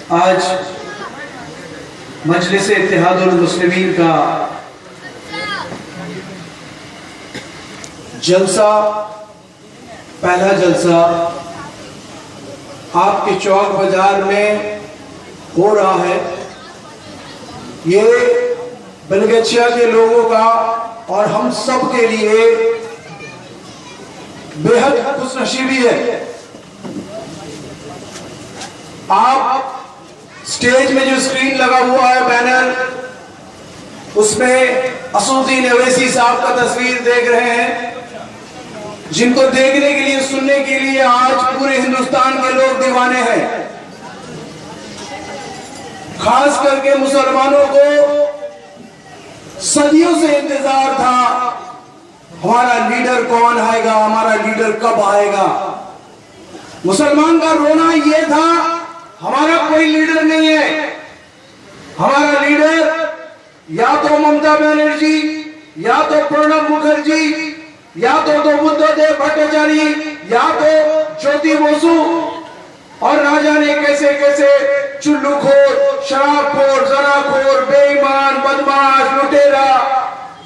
आज मजलिस इत्तेहादुल मुस्लिमीन का जलसा, पहला जलसा आपके चौक बाजार में हो रहा है। ये बलगछिया के लोगों का और हम सब के लिए बेहद खुशनसीबी है। आप स्टेज में जो स्क्रीन लगा हुआ है बैनर, उसमें असदुद्दीन अवैसी साहब का तस्वीर देख रहे हैं, जिनको देखने के लिए, सुनने के लिए आज पूरे हिंदुस्तान के लोग दीवाने हैं। खास करके मुसलमानों को सदियों से इंतजार था, हमारा लीडर कौन आएगा, हमारा लीडर कब आएगा। मुसलमान का रोना यह था, हमारा कोई लीडर नहीं है। हमारा लीडर या तो ममता बनर्जी, या तो प्रणब मुखर्जी, या तो बुद्धदेव भट्टाचार्य, या तो ज्योति बसु, और ना जाने कैसे कैसे चुल्लूखोर, शराबखोर, जनाखोर, बेईमान, बदमाश, लुटेरा,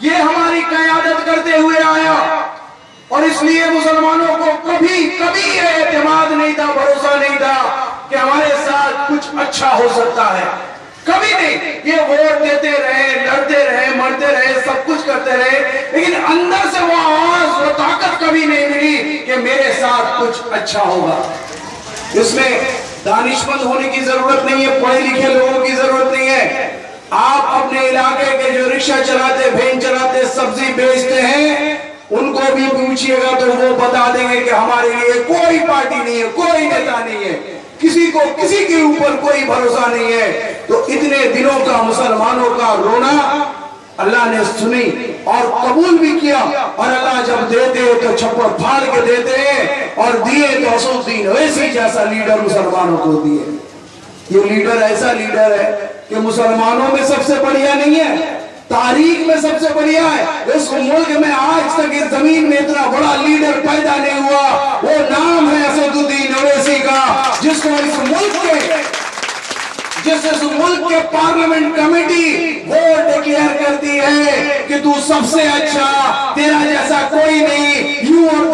ये हमारी क़यादत करते हुए आया। और इसलिए मुसलमानों को कभी कभी ये एतमाद नहीं था, भरोसा नहीं था कि हमारे साथ कुछ अच्छा हो सकता है। कभी नहीं। ये वोट देते रहे, लड़ते रहे, मरते रहे, सब कुछ करते रहे, लेकिन अंदर से वो आवाज, वो ताकत कभी नहीं मिली कि मेरे साथ कुछ अच्छा होगा। इसमें दानिशमंद होने की जरूरत नहीं है, पढ़े लिखे लोगों की जरूरत नहीं है। आप अपने इलाके के जो रिक्शा चलाते, वैन चलाते, सब्जी बेचते हैं, उनको भी पूछिएगा तो वो बता देंगे कि हमारे लिए कोई पार्टी नहीं है, कोई नेता नहीं है, किसी को किसी के ऊपर कोई भरोसा नहीं है। तो इतने दिनों का मुसलमानों का रोना अल्लाह ने सुनी और कबूल भी किया। और अल्लाह जब देते हैं तो छप्पर फाड़ के देते हैं, और दिए तो असदुद्दीन अवैसी जैसा लीडर मुसलमानों को दिए। ये लीडर ऐसा लीडर है कि मुसलमानों में सबसे बढ़िया नहीं है, तारीख में सबसे बढ़िया है। इस मुल्क में आज तक इस जमीन में इतना बड़ा लीडर पैदा नहीं हुआ। वो नाम है असदुद्दीन अवैसी का, जिसको इस मुल्क के पार्लियामेंट कमेटी वो डिक्लेयर करती है कि तू सबसे अच्छा, तेरा जैसा कोई नहीं, you are the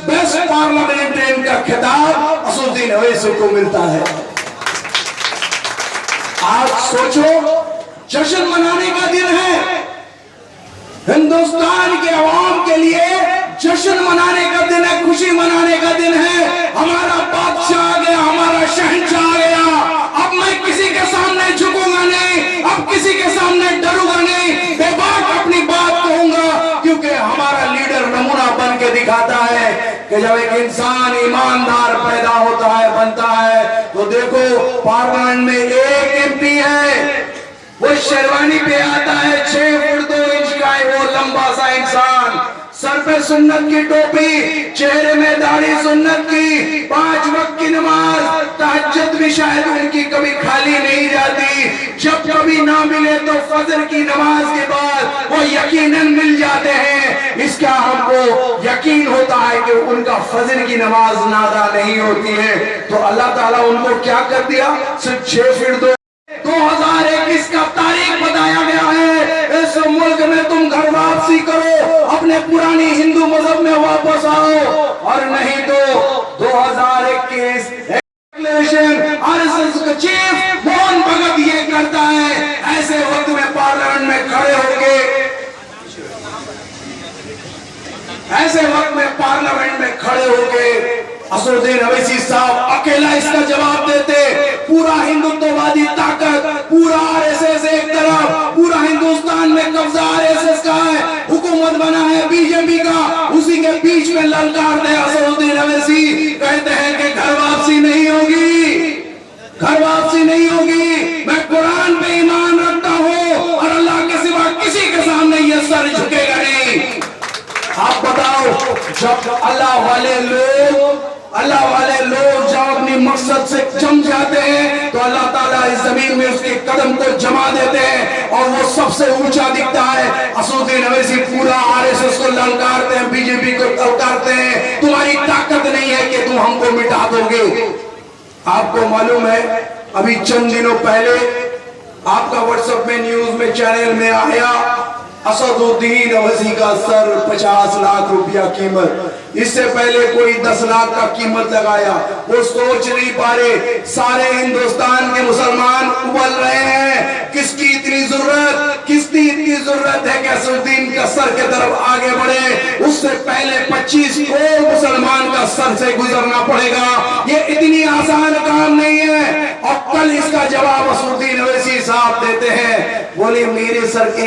best parliamentarian का खिताब असदुद्दीन अवैसी को मिलता है। आज सोचो, जश्न मनाने का दिन है, हिंदुस्तान के अवाम के लिए जश्न मनाने का दिन है, खुशी मनाने का दिन है। हमारा बादशाह आ गया, हमारा शहंशाह आ गया। अब मैं किसी के सामने झुकूंगा नहीं, अब किसी के सामने डरूंगा नहीं, बेबाक अपनी बात कहूंगा, क्योंकि हमारा लीडर नमूना बन के दिखाता है कि जब एक इंसान ईमानदार पैदा होता है, बनता है, तो देखो पार्लियामेंट में एक एमपी है, वो शेरवानी पे आता है, 6 फुट 2 इंच का है वो लंबा सा इंसान, सर पे सुन्नत की टोपी, चेहरे में दाढ़ी सुन्नत की, 5 वक्त की नमाज, तहज्जुद भी शायद उनकी कभी खाली नहीं जाती। जब कभी ना मिले तो फजर की नमाज के बाद वो यकीनन मिल जाते हैं। इसका हमको यकीन होता है कि उनका फजर की नमाज नादा नहीं होती है। तो अल्लाह ताला उनको क्या कर दिया, सिर्फ 6 फीट 2021 का तारीख बताया गया है। इस मुल्क में तुम घर वापसी करो, अपने पुरानी हिंदू मजहब में वापस आओ, और नहीं तो 2021 आरएसएस का चीफ मोहन भगत ये करता है। ऐसे वक्त में पार्लियामेंट में खड़े होके, ऐसे वक्त में पार्लियामेंट में खड़े होके असदुद्दीन अवैसी साहब अकेला इसका जवाब देते। पूरा हिंदुत्ववादी ताकत, पूरा आरएसएस एक तरफ, पूरा हिंदुस्तान में कब्जा आरएसएस का है, हुकूमत बना है बीजेपी का, उसी के बीच में ललकारते असदुद्दीन अवैसी, कहते हैं कि घर वापसी नहीं होगी, घर वापसी नहीं होगी। मैं कुरान पे ईमान रखता हूँ और अल्लाह के सिवा किसी के सामने ये सर झुकेगा नहीं। आप बताओ, जब अल्लाह वाले लोग जब अपनी मकसद से जम जाते हैं तो अल्लाह ताला इस जमीन में उसके कदम को जमा देते हैं और वो सबसे ऊंचा दिखता है। असदुद्दीन अवैसी पूरा आरएसएस को ललकारते हैं, बीजेपी को ललकारते हैं, तुम्हारी ताकत नहीं है कि तुम हमको मिटा दोगे। आपको मालूम है अभी चंद दिनों पहले आपका व्हाट्सएप में न्यूज में चैनल में आया, असदुद्दीन अवैसी का सर 50 लाख रुपया कीमत। इससे पहले कोई 10 लाख का कीमत लगाया। वो सोच नहीं पा रहे, सारे हिंदुस्तान के मुसलमान उबल रहे हैं, किसकी इतनी जरूरत, किसकी इतनी जरूरत है कि असदुद्दीन का सर के तरफ आगे बढ़े। उससे पहले 25 करोड़ मुसलमान का सर से गुजरना पड़ेगा। ये इतनी आसान काम नहीं है। और कल इसका जवाब असदुद्दीन अवैसी साहब देते हैं, बोले मेरे सर के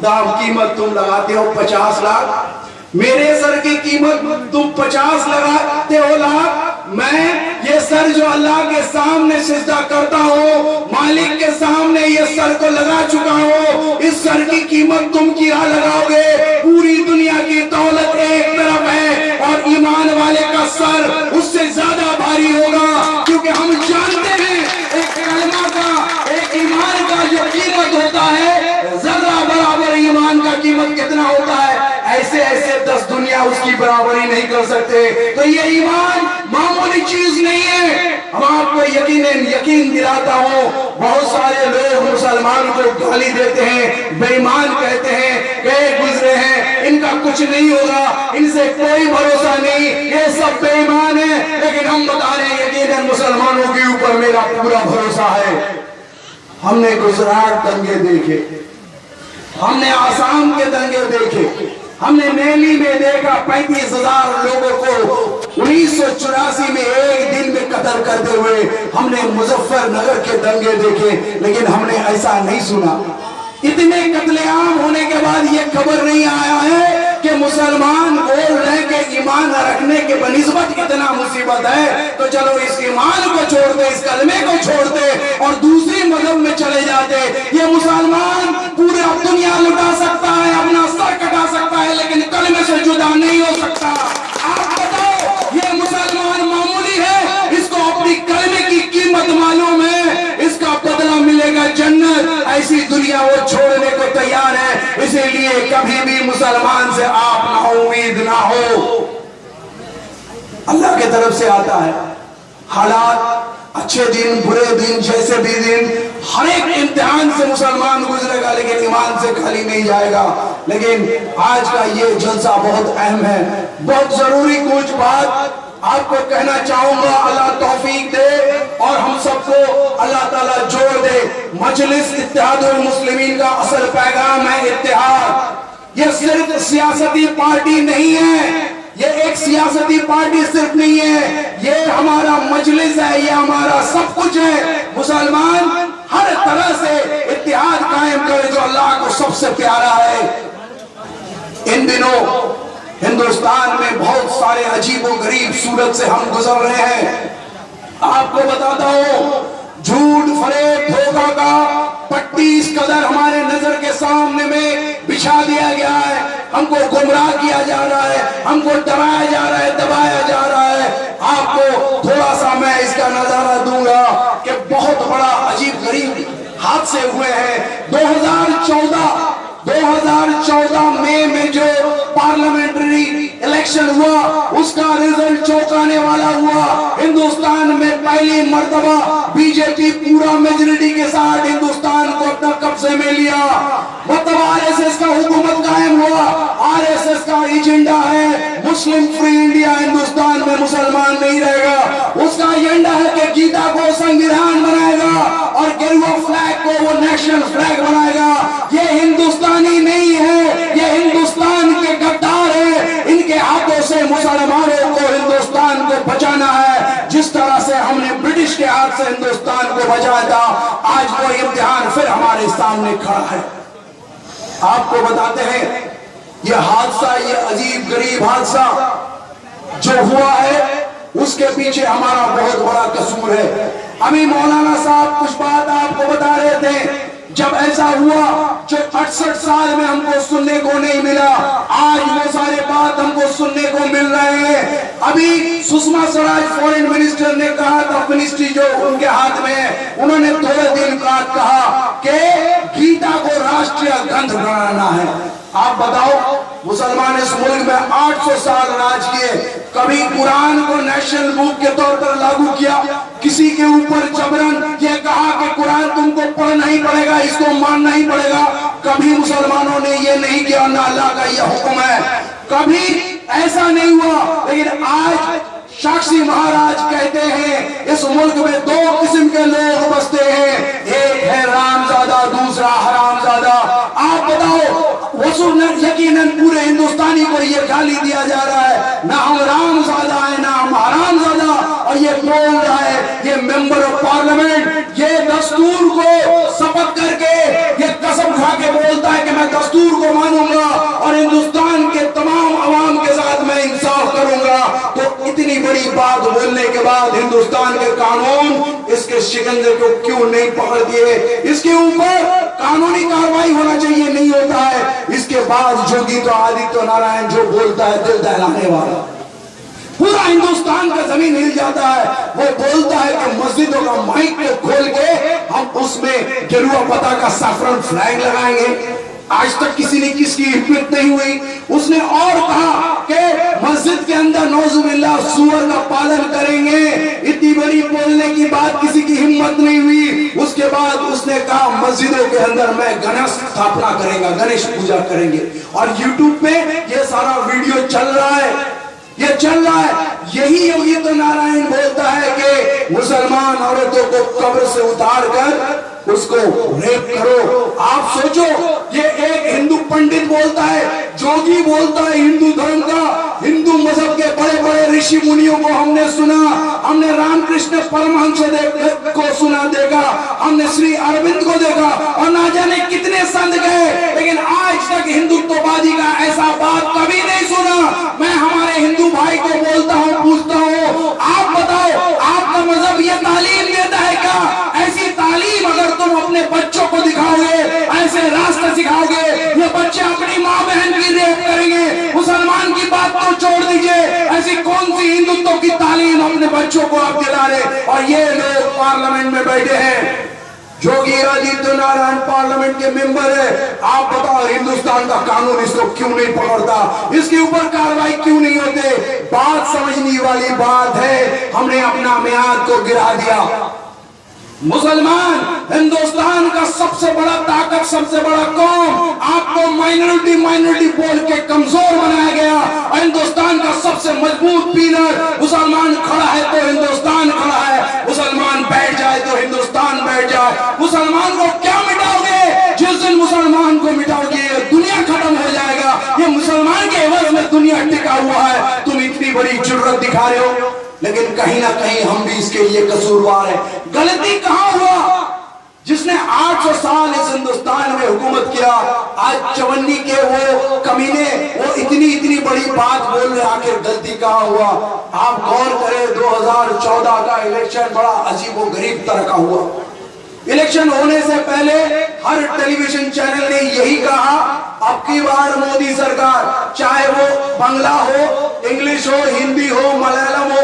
दाम कीमत तुम लगाते हो 50 लाख, मेरे सर की कीमत तुम 50 लगाते हो लाख। मैं ये सर जो अल्लाह के सामने सिजदा करता हूँ, मालिक के सामने ये सर को लगा चुका हूँ, इस सर की कीमत तुम क्या लगाओगे? पूरी दुनिया की दौलत एक तरफ है और ईमान वाले का सर उससे ज्यादा भारी होगा, क्योंकि हम जानते हैं एक कलमा का, एक ईमान का जो कीमत होता है, जरा बराबर ईमान का कीमत कितना होता है, ऐसे ऐसे 10 दुनिया उसकी बराबरी नहीं कर सकते। तो ये ईमान मामूली चीज नहीं है। हम आपको यकीन दिलाता हूँ, बहुत सारे लोग मुसलमान को गाली देते हैं, बेईमान कहते हैं, गए गुजरे हैं, इनका कुछ नहीं होगा, इनसे कोई भरोसा नहीं, ये सब बेईमान है। लेकिन हम बता रहे हैं यकीनन मुसलमानों के ऊपर मेरा पूरा भरोसा है। हमने गुजरात दंगे देखे, हमने आसाम के दंगे देखे, हमने नेली में देखा 35,000 लोगों को 1984 में एक दिन में कत्ल करते हुए। हमने मुजफ्फरनगर के दंगे देखे, लेकिन हमने ऐसा नहीं सुना। इतने कत्लेआम होने के बाद ये खबर नहीं आया है कि मुसलमान बोल रहे कि ईमान रखने के बनिस्बत इतना मुसीबत है, तो चलो इस ईमान को छोड़ते, इस कलमे को छोड़ते और दूसरी मजहब में चले जाते। ये मुसलमान पूरा दुनिया लुटा सकता है, अपना सर कटा सकता है, लेकिन कलमे से जुदा नहीं हो सकता। आप बताओ, ये मुसलमान मामूली है, इसको अपनी कलमे की कीमत मालूम है, इसका बदला मिलेगा जन्नत। ऐसी दुनिया वो छोड़ने को तैयार है। इसीलिए कभी भी मुसलमान से आप ना उम्मीद ना हो। अल्लाह के तरफ से आता है। हालात, अच्छे दिन, बुरे दिन, जैसे भी दिन, हर एक इम्तिहान से मुसलमान गुजरेगा, लेकिन ईमान से खाली नहीं जाएगा। लेकिन आज का ये जलसा बहुत अहम है, बहुत जरूरी कुछ बात आपको कहना चाहूंगा। अल्लाह तौफीक दे और हम सबको अल्लाह ताला जोड़ दे। मजलिस इत्तेहादुल मुस्लिमीन का असल पैगाम है इत्तेहाद। ये सिर्फ सियासती पार्टी नहीं है, ये एक सियासती पार्टी सिर्फ नहीं है, ये हमारा मजलिस है, ये हमारा सब कुछ है। मुसलमान हर तरह से इत्तेहाद कायम करे जो अल्लाह को सबसे प्यारा है। इन दिनों हिंदुस्तान में बहुत सारे अजीबो गरीब सूरत से हम गुजर रहे हैं। आपको बताता हूं, झूठ, फरेब, धोखा का पट्टी इस कदर हमारे नजर के सामने में बिछा दिया गया है, हमको गुमराह किया जा रहा है, हमको डराया जा रहा है, दबाया जा रहा है। आपको थोड़ा सा मैं इसका नजारा दूंगा कि बहुत बड़ा अजीब गरीब हादसे हुए हैं। 2014 मई में जो पार्लियामेंट्री इलेक्शन हुआ, उसका रिजल्ट चौंकाने वाला हुआ। हिंदुस्तान में पहली मर्तबा बीजेपी पूरा मेजोरिटी के साथ हिंदुस्तान को अपना कब्जे में लिया। मतलब आरएसएस का हुकूमत कायम हुआ। आरएसएस का एजेंडा है मुस्लिम फ्री इंडिया, हिंदुस्तान में मुसलमान नहीं रहेगा। उसका एजेंडा है कि गीता को संविधान बनाएगा और गेरुआ फ्लैग को वो नेशनल फ्लैग बनाएगा। ये हिंदुस्तानी नहीं है, ये हिंदुस्तान के गद्दार है। इनके हाथों से मुसलमानों को, हिंदुस्तान को बचाना है। जिस तरह से हमने ब्रिटिश के हाथ से हिंदुस्तान को बचाया था, आज वो इम्तिहान फिर हमारे सामने खड़ा है। आपको बताते हैं ये हादसा, ये अजीब गरीब हादसा जो हुआ है, उसके पीछे हमारा बहुत बड़ा कसूर है। अभी मौलाना साहब कुछ बात आपको बता रहे थे। जब ऐसा हुआ जो 68 साल में हमको सुनने को नहीं मिला, आज वो सारे बात हमको सुनने को मिल रहे हैं। अभी सुषमा स्वराज फॉरेन मिनिस्टर ने कहा था, मिनिस्ट्री जो उनके हाथ में है, उन्होंने थोड़े दिन बाद कहा कि गीता को राष्ट्रीय ग्रंथ बनाना है। आप बताओ, मुसलमान इस मुल्क में 800 साल राज किए, कभी कुरान को नेशनल बुक के तौर पर लागू किया, किसी के ऊपर जबरन ये ही पड़ेगा, इसको मानना ही पड़ेगा। कभी मुसलमानों ने ये नहीं किया ना अल्लाह का ये हुक्म है, कभी ऐसा नहीं हुआ। लेकिन आज साक्षी महाराज कहते हैं इस मुल्क में दो किस्म के लोग बसते हैं, एक है रामजादा, दूसरा हरामजादा। आप बताओ, यकीनन पूरे हिंदुस्तानी को ये गाली दिया जा रहा है, ना हम रामजादा है ना हम हरामजादा, और ये बोल रहा है ये मेंबर ऑफ पार्लियामेंट, ये दस्तूर को शपथ करके ये कसम खा के बोलता है कि मैं दस्तूर को मानूंगा और हिंदुस्तान के तमाम अवाम के साथ मैं इंसाफ करूंगा। तो इतनी बड़ी बात बोलने के बाद हिंदुस्तान के कानून इसके शिकंजे को क्यों नहीं पकड़ दिए? इसके ऊपर कानूनी कार्रवाई होना चाहिए, नहीं होता है। इसके बाद जोगी तो आदित्य नारायण जो बोलता है दिल दहलाने वाला, पूरा हिंदुस्तान का जमीन हिल जाता है। वो बोलता है कि मस्जिदों का माइक को खोल के हम उसमें गेरुआ पता का सैफरन फ्लैग लगाएंगे। आज तक किसी ने किसकी हिम्मत नहीं हुई। उसने और कहा कि मस्जिद के अंदर नौजुबिल्लाह सूअर का पालन करेंगे। इतनी बड़ी बोलने की बात किसी की हिम्मत नहीं हुई। उसके बाद उसने कहा मस्जिदों के अंदर मैं गणेश स्थापना करेगा, गणेश पूजा करेंगे। और यूट्यूब पे ये सारा वीडियो चल रहा है, ये चल रहा है। यही योगी तो नारायण बोलता है कि मुसलमान औरतों को कब्र से उतार कर उसको रेप करो। आप सोचो, ये एक हिंदू पंडित बोलता है, जोगी बोलता है हिंदू धर्म का, हिंदू मजहब के बड़े बड़े ऋषि मुनियों को हमने सुना, हमने रामकृष्ण परमहंस को सुना, देखा, हमने श्री अरविंद को देखा और ना जाने कितने संत गए, लेकिन आज तक हिंदुत्ववादी का ऐसा बात कभी नहीं सुना। मैं हमारे हिंदू भाई को बोलता हूँ, पूछता हूँ, आप बताओ आपका मजहब ये तालीम देता है क्या? ऐसी तालीम अगर तुम अपने बच्चों को दिखाओगे, ऐसे रास्ते सिखाओगे, ये बच्चे अपनी माँ बहन की रेप करेंगे। मुसलमान की बात तो छोड़ दीजिए, ऐसी कौन सी हिंदुत्व की तालीम अपने बच्चों को आप दिला रहे? और ये लोग पार्लियामेंट में बैठे हैं, योगी आदित्य नारायण पार्लियामेंट के मेंबर है। आप बताओ हिंदुस्तान का कानून इसको क्यों नहीं पकड़ता? इसके ऊपर कार्रवाई क्यों नहीं होते? बात समझने वाली बात है। हमने अपना मियाद को गिरा दिया। मुसलमान हिंदुस्तान का सबसे बड़ा ताकत, सबसे बड़ा कौम, आपको माइनॉरिटी बोल के कमजोर बनाया गया। और हिंदुस्तान का सबसे मजबूत पिलर मुसलमान खड़ा है तो हिंदुस्तान खड़ा है, मुसलमान बैठ जाए तो हिंदुस्तान बैठ जाए। मुसलमान को क्या मिटाओगे? जिस दिन मुसलमान को मिटाओगे दुनिया खत्म हो जाएगा। ये मुसलमान के एवज में दुनिया टिका हुआ है। तुम इतनी बड़ी जुर्रत दिखा रहे हो, लेकिन कहीं ना कहीं हम भी इसके लिए कसूरवार है। गलती कहां हुआ? जिसने 800 साल इस हिंदुस्तान में हुकूमत किया, आज चवन्नी के वो कमीने वो इतनी बड़ी बात बोल रहे, आखिर गलती कहां हुआ? आप गौर करें, 2014 का इलेक्शन बड़ा अजीब व गरीब तरह का हुआ। इलेक्शन होने से पहले हर टेलीविजन चैनल ने यही कहा, अब की बार मोदी सरकार, चाहे वो बांग्ला हो, इंग्लिश हो, हिंदी हो, मलयालम हो,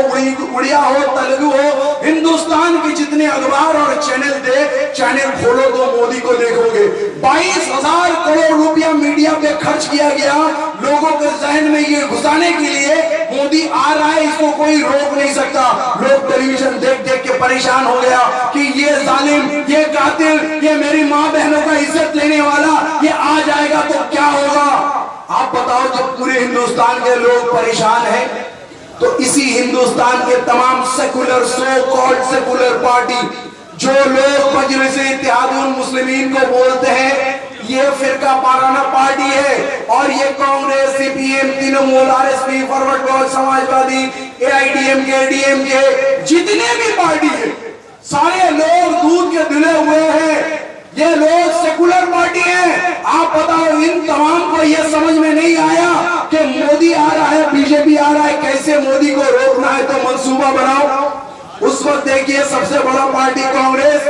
उड़िया हो, तेलुगु हो, हिंदुस्तान के जितने अखबार और चैनल थे, चैनल खोलो तो मोदी को देखोगे। 22,000 करोड़ रुपया मीडिया पे खर्च किया गया, लोगों के जहन में ये घुसाने के लिए मोदी आ रहा है, इसको कोई रोक नहीं सकता। लोग टेलीविजन देख देख के परेशान हो गया कि ये जालिम, ये कातिल, ये मेरी माँ बहनों का इज्जत लेने वाला ये आ जाएगा तो क्या होगा? आप बताओ, जब पूरे हिंदुस्तान के लोग परेशान हैं, तो इसी हिंदुस्तान के तमाम secular, so called secular party, जो लोग मजलिस इत्तेहादुल मुस्लिमीन को बोलते हैं, ये फिरका पाराना पार्टी है, और ये Congress, CPM, Trinamool, RSP, forward block, Samajwadi, AIADMK, DMK, जितने भी पार्टी है, सारे लोग दूध के धुले हुए हैं। ये लोग सेकुलर पार्टी हैं। आप बताओ, इन तमाम को ये समझ में नहीं आया कि मोदी आ रहा है, बीजेपी आ रहा है, कैसे मोदी को रोकना है, तो मंसूबा बनाओ। उस वक्त देखिए, सबसे बड़ा पार्टी कांग्रेस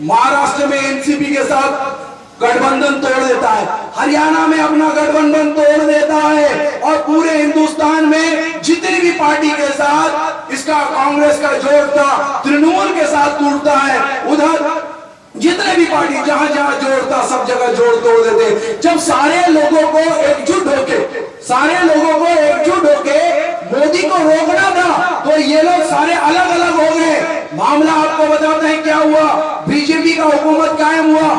महाराष्ट्र में एनसीपी के साथ गठबंधन तोड़ देता है, हरियाणा में अपना गठबंधन तोड़ देता है, और पूरे हिंदुस्तान में जितनी भी पार्टी के साथ इसका कांग्रेस का जोड़ था, तृणमूल के साथ टूटता है। उधर जितने भी पार्टी जहां जहां जोड़ता, सब जगह जोड़ तोड़ देते। जब सारे लोगों को एकजुट होके मोदी को रोकना था, तो ये लोग सारे अलग अलग हो गए। मामला आपको बताते हैं क्या हुआ। बीजेपी का हुकूमत कायम हुआ,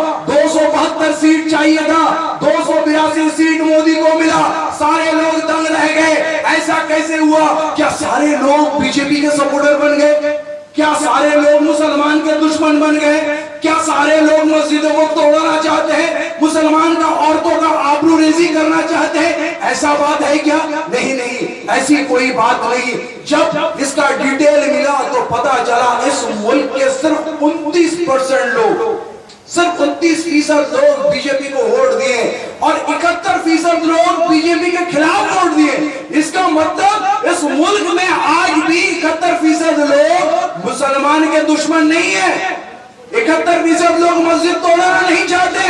सीट चाहिए था, 282 सीट मोदी को मिला, सारे लोग दंग रह गए। ऐसा कैसे हुआ? क्या सारे लोग बीजेपी के सपोर्टर बन गए? क्या सारे लोग मुसलमान के दुश्मन बन गए? क्या सारे लोग मस्जिदों को तोड़ना चाहते हैं, मुसलमान का औरतों का आबरूरेजी करना चाहते हैं? ऐसा बात है क्या? नहीं नहीं, ऐसी कोई बात नहीं। जब इसका डिटेल मिला तो पता चला इस मुल्क के सिर्फ 29% लोग, सिर्फ 29% लोग बीजेपी को वोट दिए और 71% लोग बीजेपी के खिलाफ वोट दिए। इसका मतलब इस मुल्क में आज भी 71% लोग मुसलमान के दुश्मन नहीं है। 71% लोग मस्जिद तोड़ना नहीं चाहते,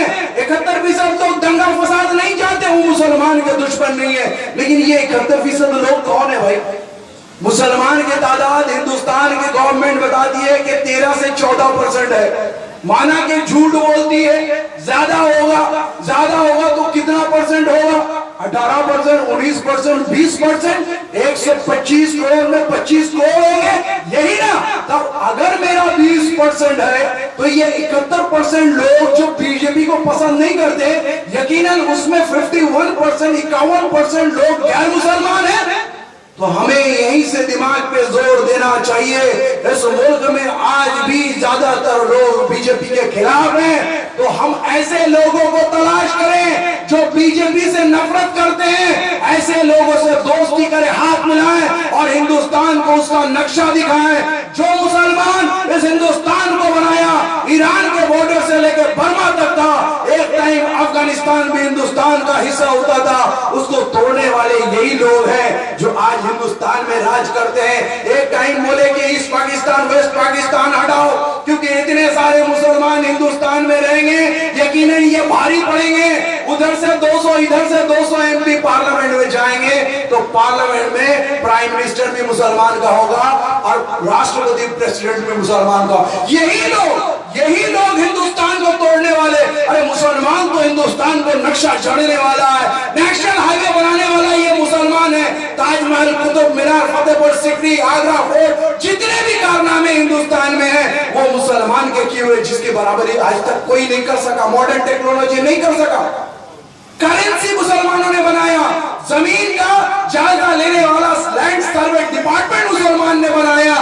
71% लोग दंगा फसाद नहीं चाहते, वो मुसलमान के दुश्मन नहीं है। लेकिन ये 71% लोग कौन है भाई? मुसलमान की तादाद हिंदुस्तान की गवर्नमेंट बताती है कि 13 से 14% है। माना कि झूठ बोलती है, ज्यादा होगा तो कितना परसेंट होगा? 18%, 19%, 20%, 125 करोड़ में 25 करोड़ होंगे, यही ना? तब अगर मेरा 20% है तो ये 71% लोग जो बीजेपी को पसंद नहीं करते, यकीनन उसमें 51%, 51% लोग गैर मुसलमान हैं। तो हमें यहीं से दिमाग पे जोर देना चाहिए। इस मुल्क में आज भी ज्यादातर लोग बीजेपी के खिलाफ हैं, तो हम ऐसे लोगों को तलाश करें जो बीजेपी से नफरत करते हैं, ऐसे लोगों से दोस्ती करें, हाथ मिलाएं और हिंदुस्तान को उसका नक्शा दिखाएं। जो मुसलमान इस हिंदुस्तान को बनाया, ईरान के बॉर्डर से लेकर बर्मा तक था, एक टाइम अफगानिस्तान भी हिंदुस्तान का हिस्सा होता था, उसको तोड़ने वाले यही लोग हैं जो आज हिंदुस्तान में राज करते हैं। एक टाइम बोले कि ईस्ट पाकिस्तान, वेस्ट पाकिस्तान हटाओ, क्योंकि इतने सारे मुसलमान हिंदुस्तान में रहेंगे, यकीनन ये भारी पड़ेंगे। उधर से 200, इधर से 200 एमपी पार्लियामेंट में जाएंगे, तो पार्लियामेंट में प्राइम मिनिस्टर भी मुसलमान का होगा और राष्ट्रपति प्रेसिडेंट भी मुसलमान का। यही लोग हिंदुस्तान को तोड़ने वाले। अरे मुसलमान तो हिंदुस्तान को नक्शा चढ़ने वाला है, नेशनल हाईवे बनाने वाला ये मुसलमान है। ताजमहल, कुतुब मीनार, फतेहपुर सिकरी, आगरा फोर्ट, जितने भी कारनामे हिंदुस्तान में है वो मुसलमान के किए हुए, जिसकी बराबरी आज तक कोई नहीं कर सका, मॉडर्न टेक्नोलॉजी नहीं कर सका। करेंसी मुसलमानों ने बनाया, जमीन का जायजा लेने वाला लैंड सर्वे डिपार्टमेंट मुसलमान ने बनाया,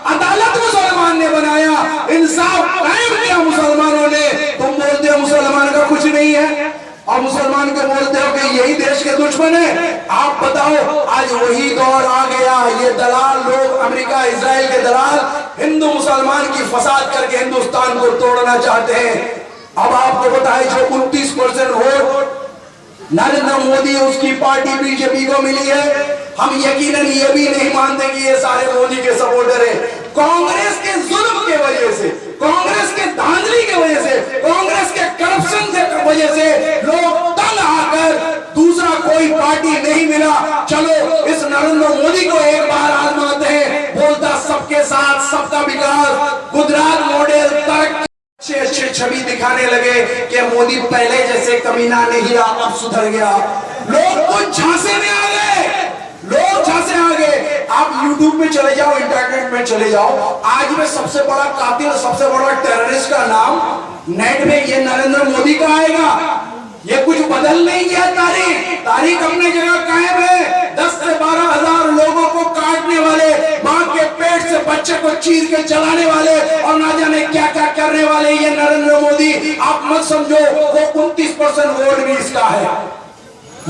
अदालत मुसलमान ने बनाया, इंसाफ कायम किया मुसलमानों ने। तुम बोलते हो मुसलमान का कुछ नहीं है और मुसलमान को बोलते हो कि यही देश के दुश्मन है। आप बताओ, आज वही दौर आ गया। ये दलाल लोग, अमेरिका इजराइल के दलाल, हिंदू मुसलमान की फसाद करके हिंदुस्तान को तोड़ना चाहते हैं। अब आपको बताए जो 29% वोट नरेंद्र मोदी उसकी पार्टी बीजेपी को मिली है, हम यकीनन ये भी नहीं मानते कि ये सारे मोदी के सपोर्टर हैं। कांग्रेस के जुल्म के वजह से, कांग्रेस के धांधली की वजह से, कांग्रेस के करप्शन की वजह से लोग तंग आकर दूसरा कोई पार्टी नहीं मिला। चलो इस नरेंद्र मोदी को एक बार आजमाते हैं। बोलता सबके साथ सबका विकास, गुजरात मॉडल, तरक्की, अच्छे छवि दिखाने लगे कि मोदी पहले जैसे कमीना नहीं रहा, अब सुधर गया। लोग कुछ झांसे में आ गए, लोग झांसे आ गए। आप YouTube पे चले जाओ, इंटरनेट में चले जाओ, आज में सबसे बड़ा कातिल, सबसे बड़ा टेररिस्ट का नाम नेट में ये नरेंद्र मोदी का आएगा। ये कुछ बदल नहीं गया, तारीख अपने जगह कायम है। 10 से 12 हजार लोगों को काटने वाले, मां के पेट से बच्चे को चीर के चलाने वाले और ना जाने क्या क्या करने वाले ये नरेंद्र मोदी। आप मत समझो वो 29% वोट भी इसका है।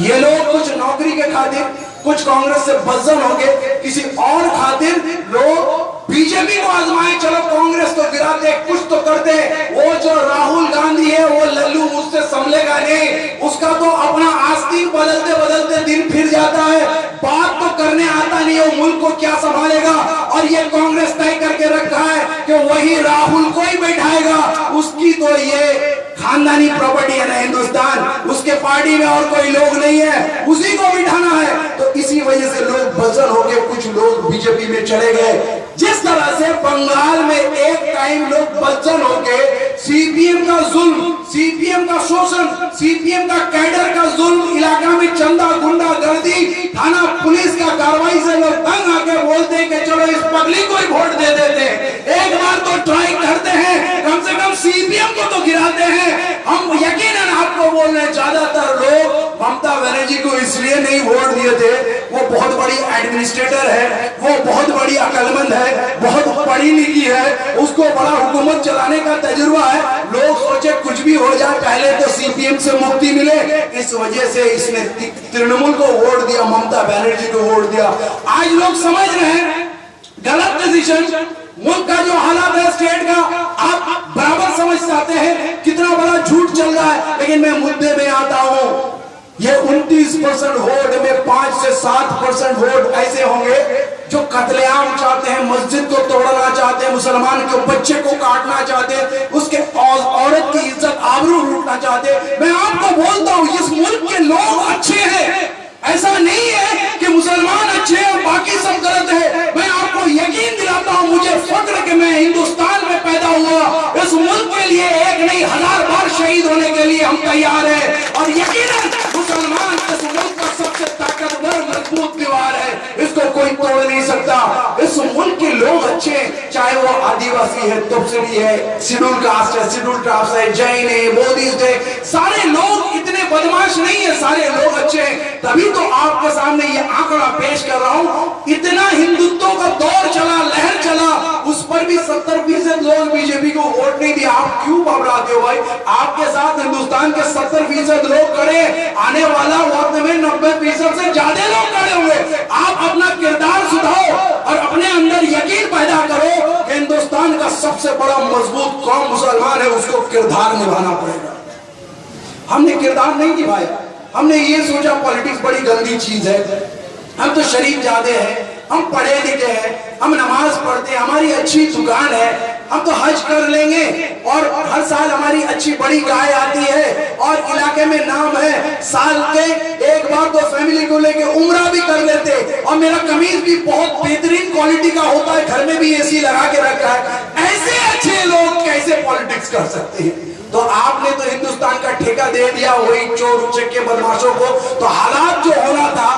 ये लोग कुछ नौकरी के खातिर, कुछ कांग्रेस से बदजन होंगे, किसी और खातिर लोग बीजेपी को आजमाए। चलो कांग्रेस तो गिराते, कुछ तो करते। वो जो राहुल गांधी है वो लल्लू मुझसे संभलेगा नहीं, उसका तो अपना आस्तीन बदलते बदलते दिन फिर जाता है, बात तो करने आता नहीं, वो मुल्क को क्या संभालेगा। और ये कांग्रेस तय करके रखा है कि वही राहुल को ही बैठाएगा, उसकी तो ये खानदानी प्रॉपर्टी है ना हिंदुस्तान, उसके पार्टी में और कोई लोग नहीं है, उसी को बिठाना है। तो इसी वजह से लोग बदल हो गए, कुछ लोग बीजेपी में चले गए। जिस तरह से बंगाल में एक टाइम लोग बदल हो गए, सीपीएम का जुल्म, सीपीएम का शोषण, सीपीएम का कैडर का जुल्म, इलाका में चंदा गुंडा गर्दी, थाना पुलिस का कार्रवाई से लोग तंग आके बोलते हैं कि चलो इस पगली को ही वोट दे देते हैं, एक बार तो ट्राई करते हैं, कम से कम सीपीएम को तो गिराते हैं। हम यकीनन आपको बोल रहे हैं ज्यादातर लोग ममता बनर्जी को इसलिए नहीं वोट दिए थे, वो बहुत बड़ी एडमिनिस्ट्रेटर है, वो बहुत बड़ी अकलमंद है, बहुत पढ़ी लिखी है, उसको बड़ा हुकूमत चलाने का तजुर्बा है। लोग सोचे कुछ भी हो जाए पहले तो सीपीएम से मुक्ति मिले, इस वजह से इसने तृणमूल को वोट दिया, ममता बनर्जी को वोट दिया। आज लोग समझ रहे हैं गलत डिसीजन। मुल्क का जो हालात है स्टेट का आप बराबर समझ सकते हैं कितना बड़ा झूठ चल रहा है। लेकिन मैं मुद्दे में आता हूं, ये 29% वोट में 5 से 7% वोट ऐसे होंगे जो कत्लेआम चाहते हैं, मस्जिद को तोड़ना चाहते हैं, मुसलमान के बच्चे को काटना चाहते हैं, उसके औरत की इज्जत आबरू लूटना चाहते हैं। मैं आपको बोलता हूं इस मुल्क के लोग अच्छे हैं, ऐसा नहीं है कि मुसलमान अच्छे हैं और बाकी सब गलत है। मैं आपको यकीन दिलाता हूं, मुझे फक्र कि मैं हिंदुस्तान में पैदा हुआ, इस मुल्क के लिए एक नहीं 1000 बार शहीद होने के लिए हम तैयार हैं। और यकीनन मुसलमान इस मुल्क का सबसे ताकतवर मजबूत दीवार है, इसको कोई तोड़ नहीं सकता। इस मुल्क के लोग अच्छे हैं, चाहे वो आदिवासी है, तबसरी है, शेड्यूल कास्ट है, शेड्यूल ट्राइब्स है, जैन है, बौद्धिस्ट है, सारे लोग इतने बदमाश नहीं है, सारे लोग अच्छे हैं। तभी तो आपके सामने ये आंकड़ा पेश कर रहा हूं। इतना हिंदुत्व का दौर चला, लहर चला, उस पर भी 70% लोग बीजेपी को वोट नहीं दिया। आप क्यों घबराते हो भाई? आपके साथ हिंदुस्तान के 70% लोग खड़े, आने वाला वक्त में 90% से ज्यादा लोग खड़े हुए। आप अपना किरदार सुधारो और अपने अंदर यकीन पैदा करो कि हिंदुस्तान का सबसे बड़ा मजबूत कौम मुसलमान है, उसको किरदार निभाना पड़ेगा। हमने किरदार नहीं निभाया, हमने ये सोचा पॉलिटिक्स बड़ी गंदी चीज है, हम तो शरीफ जादे हैं, हम पढ़े लिखे हैं, हम नमाज पढ़ते हैं, हमारी अच्छी दुकान है, हम तो हज कर लेंगे और हर साल हमारी अच्छी बड़ी गाय आती है और इलाके में नाम है, साल के एक बार तो फैमिली को लेके उम्रा भी कर लेते और मेरा कमीज भी बहुत बेहतरीन क्वालिटी का होता है, घर में भी एसी लगा के रखा है। ऐसे अच्छे लोग कैसे पॉलिटिक्स कर सकते हैं? तो आपने तो हिंदुस्तान का ठेका दे दिया वही चोर उचक्के बदमाशों को। तो हालात जो होना था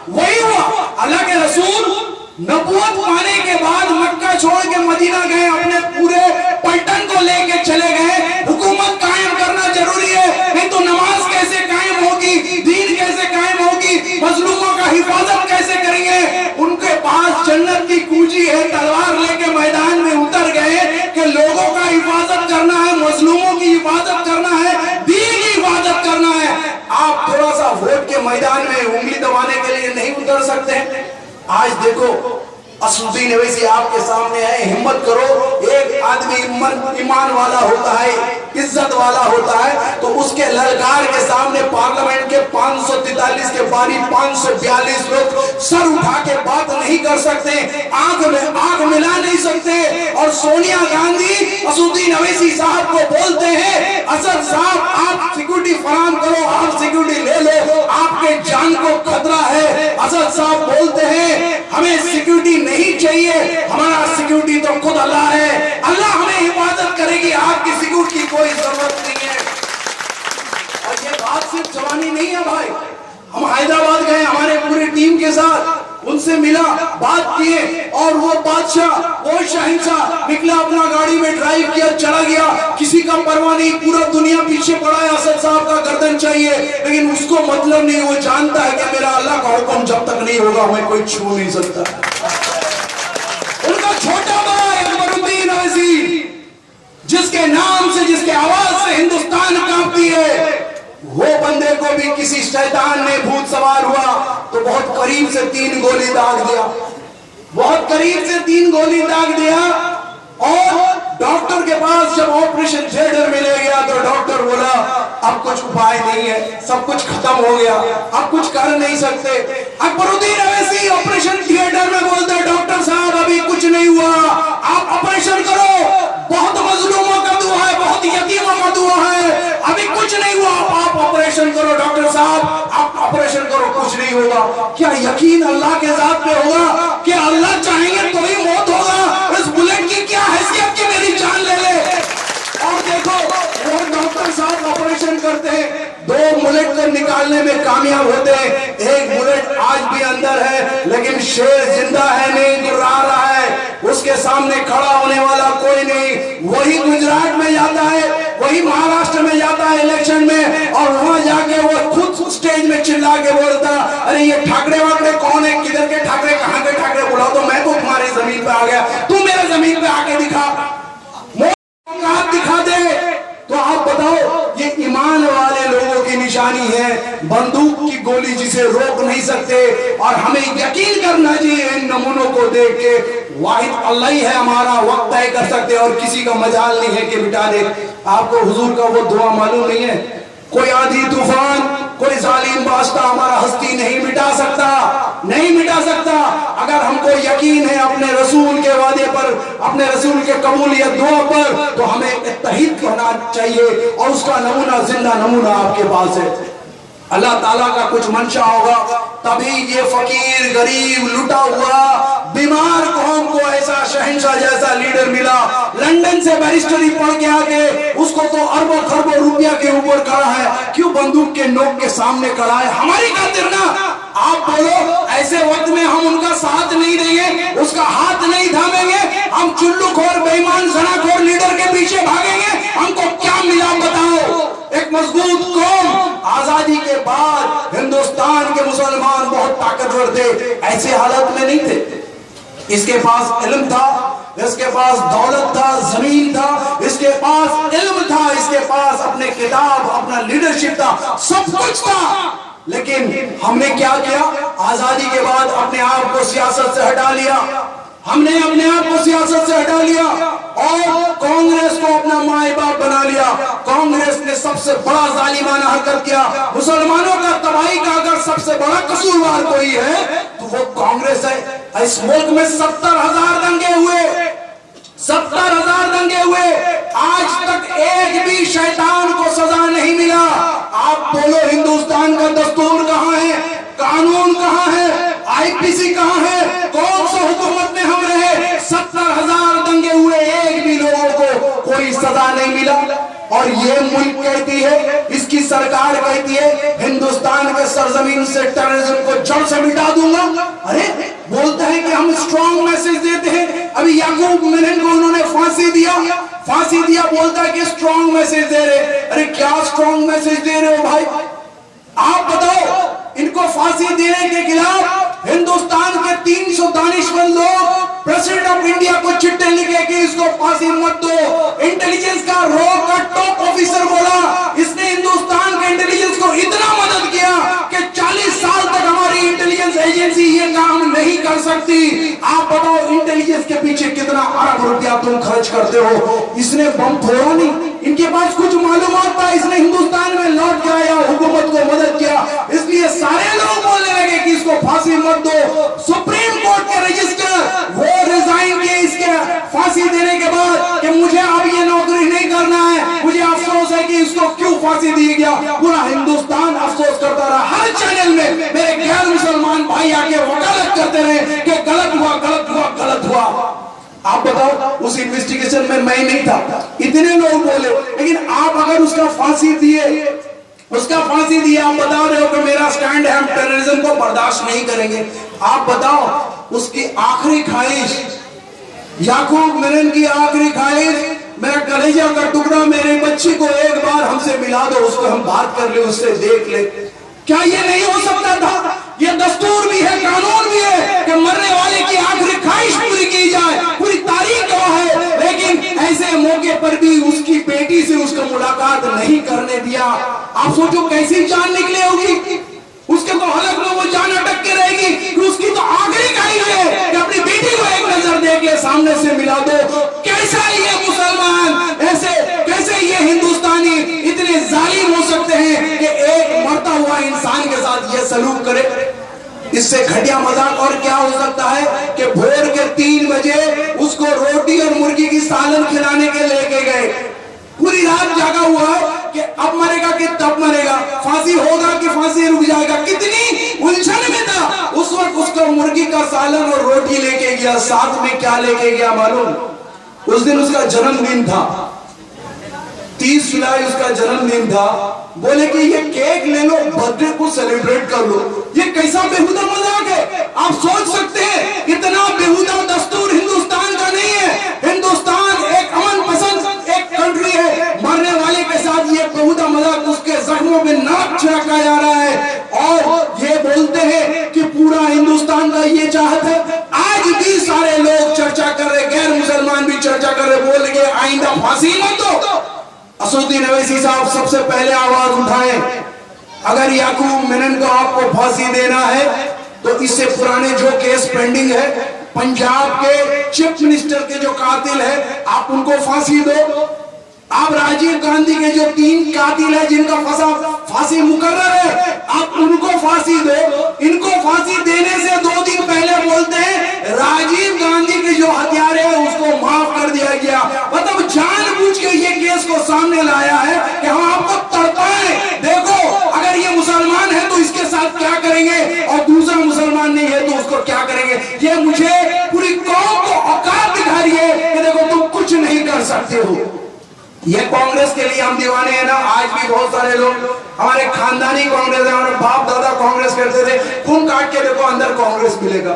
वही हुआ। अल्लाह के रसूल नबूवत पाने के बाद मक्का छोड़ के मदीना गए, अपने पूरे पलटन को लेके चले गए। हुकूमत कायम करना जरूरी है, नहीं तो नमाज कैसे कायम होगी, दीन कैसे कायम होगी, मजलूमों का हिफाजत कैसे करेंगे? उनके पास जन्नत की कुंजी है, तलवार लेके मैदान में उतर गए कि लोगों का हिफाजत करना है, मजलूमों की हिफाजत करना है, दीन की हिफाजत करना है। आप थोड़ा सा वोट के मैदान में उंगली दबाने के लिए नहीं उतर सकते। आज देखो असदुद्दीन अवैसी आपके सामने है, हिम्मत करो। एक आदमी ईमान वाला होता है, इज्जत वाला होता है, तो उसके ललकार के सामने पार्लियामेंट के 543 के बारी 542 लोग सर उठा के बात नहीं कर सकते, आंख में आंख मिला नहीं सकते। और सोनिया गांधी असदुद्दीन अवैसी साहब को बोलते हैं, असद साहब आप सिक्योरिटी फराहम करो, आप सिक्योरिटी ले लो, आपके जान को खतरा है। असद साहब बोलते हैं हमें सिक्योरिटी नहीं चाहिए, हमारा सिक्योरिटी तो खुद अल्लाह है, अल्लाह हमें हिफाजत करेगी, आपकी सिक्योरिटी की कोई जरूरत नहीं है। और ये बात सिर्फ जवानी नहीं है भाई। हम हैदराबाद गए हमारे पूरी टीम के साथ, उनसे मिला, बात किए और वो बादशाह, वो शहंशाह निकला, अपना गाड़ी में ड्राइव किया, चला गया, किसी का परवाह नहीं, पूरा दुनिया पीछे पड़ा है, असद साहब का गर्दन चाहिए, लेकिन उसको मतलब नहीं, वो जानता है कि मेरा अल्लाह का हुक्म जब तक नहीं होगा हमें कोई छू नहीं सकता। उनका छोटा भाई अकबरुद्दीन अवैसी, जिसके नाम से, जिसके आवाज से हिंदुस्तान कांपती है, वो बंदे को भी किसी शैतान ने भूत सवार हुआ तो बहुत करीब से 3 गोली दाग दिया, बहुत करीब से 3 गोली दाग दिया। और डॉक्टर के पास जब ऑपरेशन थिएटर में ले गया तो डॉक्टर बोला अब कुछ उपाय नहीं है, सब कुछ खत्म हो गया, अब कुछ कर नहीं सकते। अकबरुद्दीन अवैसी ऑपरेशन थिएटर में बोलते डॉक्टर साहब अभी कुछ नहीं हुआ, आप ऑपरेशन करो, बहुत मजलूमों का दुआ है, बहुत यतीमों का दुआ है, अभी कुछ नहीं हुआ, आप ऑपरेशन करो डॉक्टर साहब, आप ऑपरेशन करो, कुछ नहीं होगा। क्या यकीन अल्लाह के जात पे होगा कि अल्लाह चाहेंगे तो ही मौत होगा? इस बुलेट की क्या हैसियत कि मेरी जान ले ले। और देखो वो डॉक्टर साहब ऑपरेशन करते हैं, 2 बुलेट को निकालने में कामयाब होते हैं, 1 बुलेट आज भी अंदर है, लेकिन शेर जिंदा है, नहीं गुर्रा रहा है, उसके सामने खड़ा होने वाला कोई नहीं। वही गुजरात में जाता है, वही महाराष्ट्र में जाता है, इलेक्शन में, और वहां जाके वो खुद स्टेज में चिल्ला के बोलता, अरे ये ठाकरे वाकरे कौन है, किधर के ठाकरे, कहां के ठाकरे, बुलाओ तो मैं तो तुम्हारी जमीन पे आ गया, तू मेरे जमीन पे आके दिखा, हाथ दिखा दे। तो आप बताओ, ये ईमान वाले लोगों की निशानी है, बंदूक की गोली जिसे रोक नहीं सकते। और हमें यकीन करना चाहिए इन नमूनों को देख के, वाहिद अल्लाह ही है हमारा वक्त तय कर सकते, और किसी का मजाल नहीं है कि मिटा दे। आपको हुजूर का वो दुआ मालूम नहीं है, कोई आंधी तूफान, कोई जालिम बादशाह हमारा हस्ती नहीं मिटा सकता, नहीं मिटा सकता। अगर हमको यकीन है अपने रसूल के वादे पर, अपने रसूल के कबूलियत दुआ पर, तो हमें इत्तहीद करना चाहिए, और उसका नमूना, जिंदा नमूना आपके पास है। अल्लाह ताला का कुछ मंशा होगा, तभी ये फकीर, गरीब, लुटा हुआ, बीमार कौम को ऐसा शहंशाह जैसा लीडर मिला। लंदन से बैरिस्टरी पढ़ के आके उसको तो अरबों खरबों रुपया के ऊपर खड़ा है, क्यों बंदूक के नोक के सामने खड़ा है? हमारी खातिर ना। आप बोलो, ऐसे वक्त में हम उनका साथ नहीं देंगे, उसका हाथ नहीं थामेंगे, हम चुल्लूखोर, बेईमान, ज़नाखोर लीडर के पीछे भागेंगे? हमको क्या मिला बताओ? एक मजबूत कौम। आजादी के बाद हिंदुस्तान के मुसलमान बहुत ताकतवर थे, ऐसे हालत में नहीं थे। इसके पास इल्म था, इसके पास दौलत था, जमीन था, इसके पास इल्म था, इसके पास अपने किताब, अपना लीडरशिप था, सब कुछ था। लेकिन हमने क्या किया? आजादी के बाद अपने आप को सियासत से हटा लिया, हमने अपने आप को सियासत से हटा लिया, और कांग्रेस को अपना माए बाप बना लिया। कांग्रेस ने सबसे बड़ा जालिमाना हरकत किया। मुसलमानों का तबाही का अगर सबसे बड़ा कसूरवार कोई है तो वो कांग्रेस है। इस मुल्क में 70,000 दंगे हुए, 70,000 दंगे हुए, आज तक एक भी शैतान को सजा नहीं मिला। आप बोलो, हिंदुस्तान का दस्तूर कहां है, कानून कहां है, आईपीसी कहां है, कौन सा हुकूमत में हम रहे? 70,000 दंगे हुए, एक भी लोगों को कोई सजा नहीं मिला। और ये मुल्क कहती है, इसकी सरकार कहती है, हिंदुस्तान के सरजमीन से टेररिज्म को जड़ से मिटा दूंगा। अरे बोलता है कि हम स्ट्रॉन्ग मैसेज देते हैं। अभी याकूब मेनन को उन्होंने फांसी दिया, बोलता है कि स्ट्रॉन्ग मैसेज दे रहे। अरे क्या स्ट्रॉन्ग मैसेज दे रहे हो भाई? आप बताओ, इनको फांसी देने के खिलाफ हिंदुस्तान के 300 दानिशमंद लोग प्रेसिडेंट ऑफ इंडिया को चिट्ठी लिखे कि इसको फांसी मत दो। इंटेलिजेंस का रॉ का टॉप ऑफिसर बोला, इसने हिंदुस्तान के इंटेलिजेंस को इतना मदद किया कि 40 साल तक हमारी इंटेलिजेंस एजेंसी ये काम नहीं कर सकती। आप बताओ, इंटेलिजेंस के पीछे कितना अरब रुपया तुम खर्च करते हो? इसने बम फोड़ा नहीं, इनके पास कुछ मालूमात था, इसने हिंदुस्तान में लौट के आया, हुकूमत को मदद किया, इसलिए सारे लोग बोलने लगे कि इसको फांसी मत दो। सुप्रीम कोर्ट के रजिस्ट्रार वो रिजाइन किए इसके फांसी देने के बाद कि मुझे अब ये नौकरी नहीं करना है, मुझे अफसोस है कि इसको क्यों फांसी दी गया। पूरा हिंदुस्तान अफसोस करता रहा। हर चैनल में मेरे गैर मुसलमान भाई आके वकालत करते रहे कि गलत हुआ, गलत हुआ, गलत हुआ। आप बताओ, उस इन्वेस्टिगेशन में मैं नहीं था, इतने लोग बोले, लेकिन आप अगर उसका फांसी दिए, आप बता रहे हो कि मेरा स्टैंड है, हम टेररिज्म को बर्दाश्त नहीं करेंगे। आप बताओ, उसकी आखिरी ख्वाहिश, याकूब मेनन की आखिरी ख्वाहिश, मेरा कलेजा का टुकड़ा, मेरे बच्ची को एक बार हमसे मिला दो, उसको हम बात कर ले, उससे देख ले। क्या ये नहीं हो सकता था? ये दस्तूर भी है, कानून भी है कि मरने वाले की आखिरी ख्वाहिश पूरी की जाए, पूरी तारीख गवाह है। लेकिन ऐसे मौके पर भी उसकी बेटी से उसको मुलाकात नहीं करने दिया। आप सोचो कैसी जान निकले होगी उसके, तो हलक में वो जान अटक के रहेगी कि उसकी तो आखिरी ख्वाहिश है कि अपनी बेटी को एक नजर दे के सामने से मिला दो। कैसा ये मुसलमान, ऐसे कैसे ये हिंदुस्तानी इतने जालिम हो सकते हैं कि एक मरता हुआ इंसान के साथ ये सलूक करे? इससे घटिया मजाक और क्या हो सकता है कि भोर के 3 बजे उसको रोटी और मुर्गी की सालन खिलाने के लेके गए, पूरी रात जागा हुआ है कि अब मरेगा कि तब मरेगा, फांसी होगा कि फांसी रुक जाएगा, कितनी उलझन में था। उस वक्त उसको मुर्गी का सालन और रोटी लेके गया, साथ में क्या लेके गया मालूम? उस दिन उसका जन्मदिन था, 30 जुलाई उसका जन्मदिन था। बोले कि ये केक ले लो, बर्थडे को सेलिब्रेट कर लो। ये कैसा बेहुदा मजाक है? आप सोच सकते हैं, इतना बेहुदा दस्तूर हिंदुस्तान का नहीं है। हिंदुस्तान एक अमन पसंद एक कंट्री है, मरने वाले के साथ ये बेहुदा मजाक रक्त रखा जा रहा है और ये बोलते हैं कि पूरा हिंदुस्तान का ये चाहत है। आज भी सारे लोग चर्चा कर रहे, गैर मुसलमान भी चर्चा कर रहे, बोल के आइंदा फांसी मत दो। असदुद्दीन अवैसी साहब सबसे पहले आवाज उठाए, अगर याकूब मेनन को आपको फांसी देना है तो इससे पुराने जो केस पेंडिंग है, पंजाब के चीफ मिनिस्टर के जो कातिल है, आप उनको फांसी दो। आप राजीव गांधी के जो 3 कातिल है जिनका फांसी मुकर्रर है, आप उनको फांसी दो। इनको फांसी देने से 2 दिन पहले बोलते हैं राजीव गांधी के जो हत्यारे हैं उसको माफ कर दिया गया। मतलब जानबूझ के ये केस को सामने लाया है कि हम आपको तड़पाएं। देखो, अगर ये मुसलमान है तो इसके साथ क्या करेंगे और दूसरा मुसलमान नहीं है तो उसको क्या करेंगे। ये मुझे पूरी कौम को औकात दिखा रही है कि देखो तुम कुछ नहीं कर सकते हो। ये कांग्रेस के लिए हम दीवाने हैं ना। आज भी बहुत सारे लोग, हमारे खानदानी कांग्रेस है, हमारे बाप दादा कांग्रेस करते थे, खून काट के देखो अंदर कांग्रेस मिलेगा।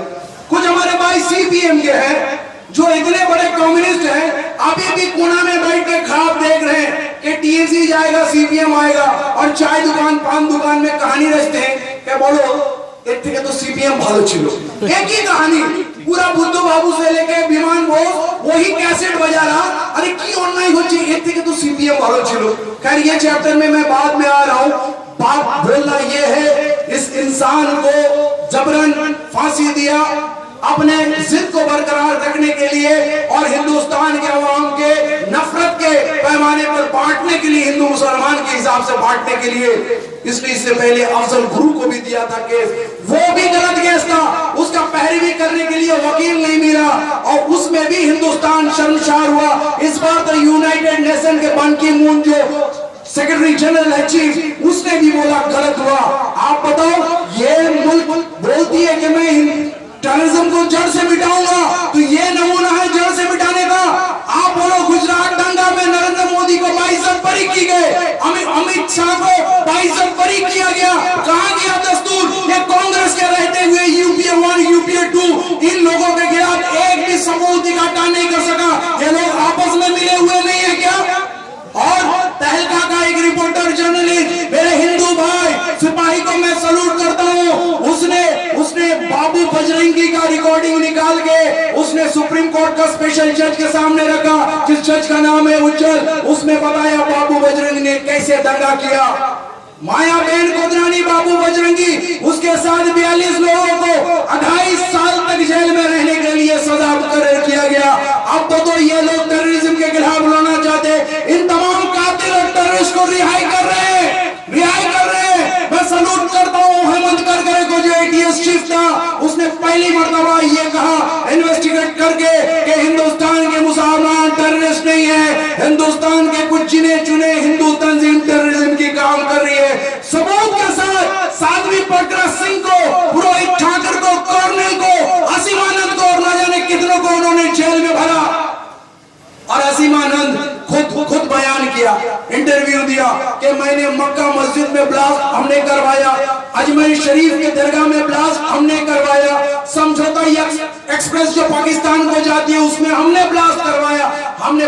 कुछ हमारे भाई सीपीएम के हैं जो इतने बड़े कम्युनिस्ट हैं, अभी भी कोना में बैठ के ख्वाब देख रहे हैं कि टीएमसी जाएगा, सीपीएम आएगा, और चाय दुकान पान दुकान में कहानी रचते हैं क्या बोलो तो सीपीएम भालो छिलो। एक ही कहानी, पूरा बुद्धू बाबू से लेके विमान बोस वही कैसेट बजा रहा। अरे की ऑनलाइन हो चाहिए तो सीपीएम भालो छिलो। खैर ये चैप्टर में मैं बाद में आ रहा हूँ। बात बोलना ये है, इस इंसान को जबरन फांसी दिया अपने जिद को बरकरार रखने के लिए और हिंदुस्तान के अवाम के नफरत के पैमाने पर बांटने के लिए, हिंदू मुसलमान के हिसाब से बांटने के लिए। इसलिए इससे पहले अफजल गुरु को भी दिया था केस, वो भी गलत केस था। उसका पैरवी करने के लिए वकील नहीं मिला और उसमें भी हिंदुस्तान शर्मसार हुआ। इस बार तो यूनाइटेड नेशन के बान की मून जो सेक्रेटरी जनरल है चीफ, उसने भी बोला गलत हुआ। आप बताओ, ये मुल्क बोलती है कि मैं टेररिज्म को जड़ से मिटाऊंगा, तो ये नमूना है जड़ से मिटाने का। आप बोलो गुजरात दंगा में नरेंद्र मोदी को 22 बरी की गए, अमित शाह को 22 बरी किया गया। कहां गया दस्तूर? ये कांग्रेस के रहते हुए यूपीए 1 यूपीए 2 इन लोगों के खिलाफ एक भी सबूत इकट्ठा नहीं कर सका। ये लोग आपस में मिले हुए नहीं है क्या? और तहलका का एक रिपोर्टर जर्नलिस्ट, मेरे हिंदू भाई सिपाही को मैं सलूट करता हूं, उसने बाबू बजरंगी का रिकॉर्डिंग निकाल के उसने सुप्रीम कोर्ट का स्पेशल जज के सामने रखा, जिस जज का नाम है उज्जवल। उसने बताया बाबू बजरंगी ने कैसे दंगा किया। माया बहन कोदरानी बाबू बजरंगी, उसके साथ 42 लोगों को 28 साल तक जेल में रहने के लिए सजा मुकर्रर किया गया। अब तो ये लोग टेररिज्म के खिलाफ लड़ना चाहते, इन तमाम कातिल और टेररिस्ट को रिहाई कर रहे हैं। मैं सलूट करता हूँ हेमंत करकरे को, जो एटीएस चीफ था। उसने पहली मर्तबा ये कहा इन्वेस्टिगेट करके कि हिंदुस्तान के मुसलमान टेररिस्ट नहीं है, हिंदुस्तान के कुछ गिने चुने हिंदू तंजीम टेररिज्म की काम कर रही है। सबूत के साथ साध्वी प्रज्ञा सिंह को, पुरोहित ठाकर को, कर्नल को, असीमानंद को और न जाने कितनों को उन्होंने जेल में भरा। और असीमानंद खुद बयान किया, इंटरव्यू दिया कि मैंने मक्का मस्जिद में ब्लास्ट हमने करवाया, अजमेर शरीफ के दरगाह में ब्लास्ट हमने करवाया, समझौता एक्सप्रेस जो पाकिस्तान को जाती है उसमें हमने ब्लास्ट करवाया, हमने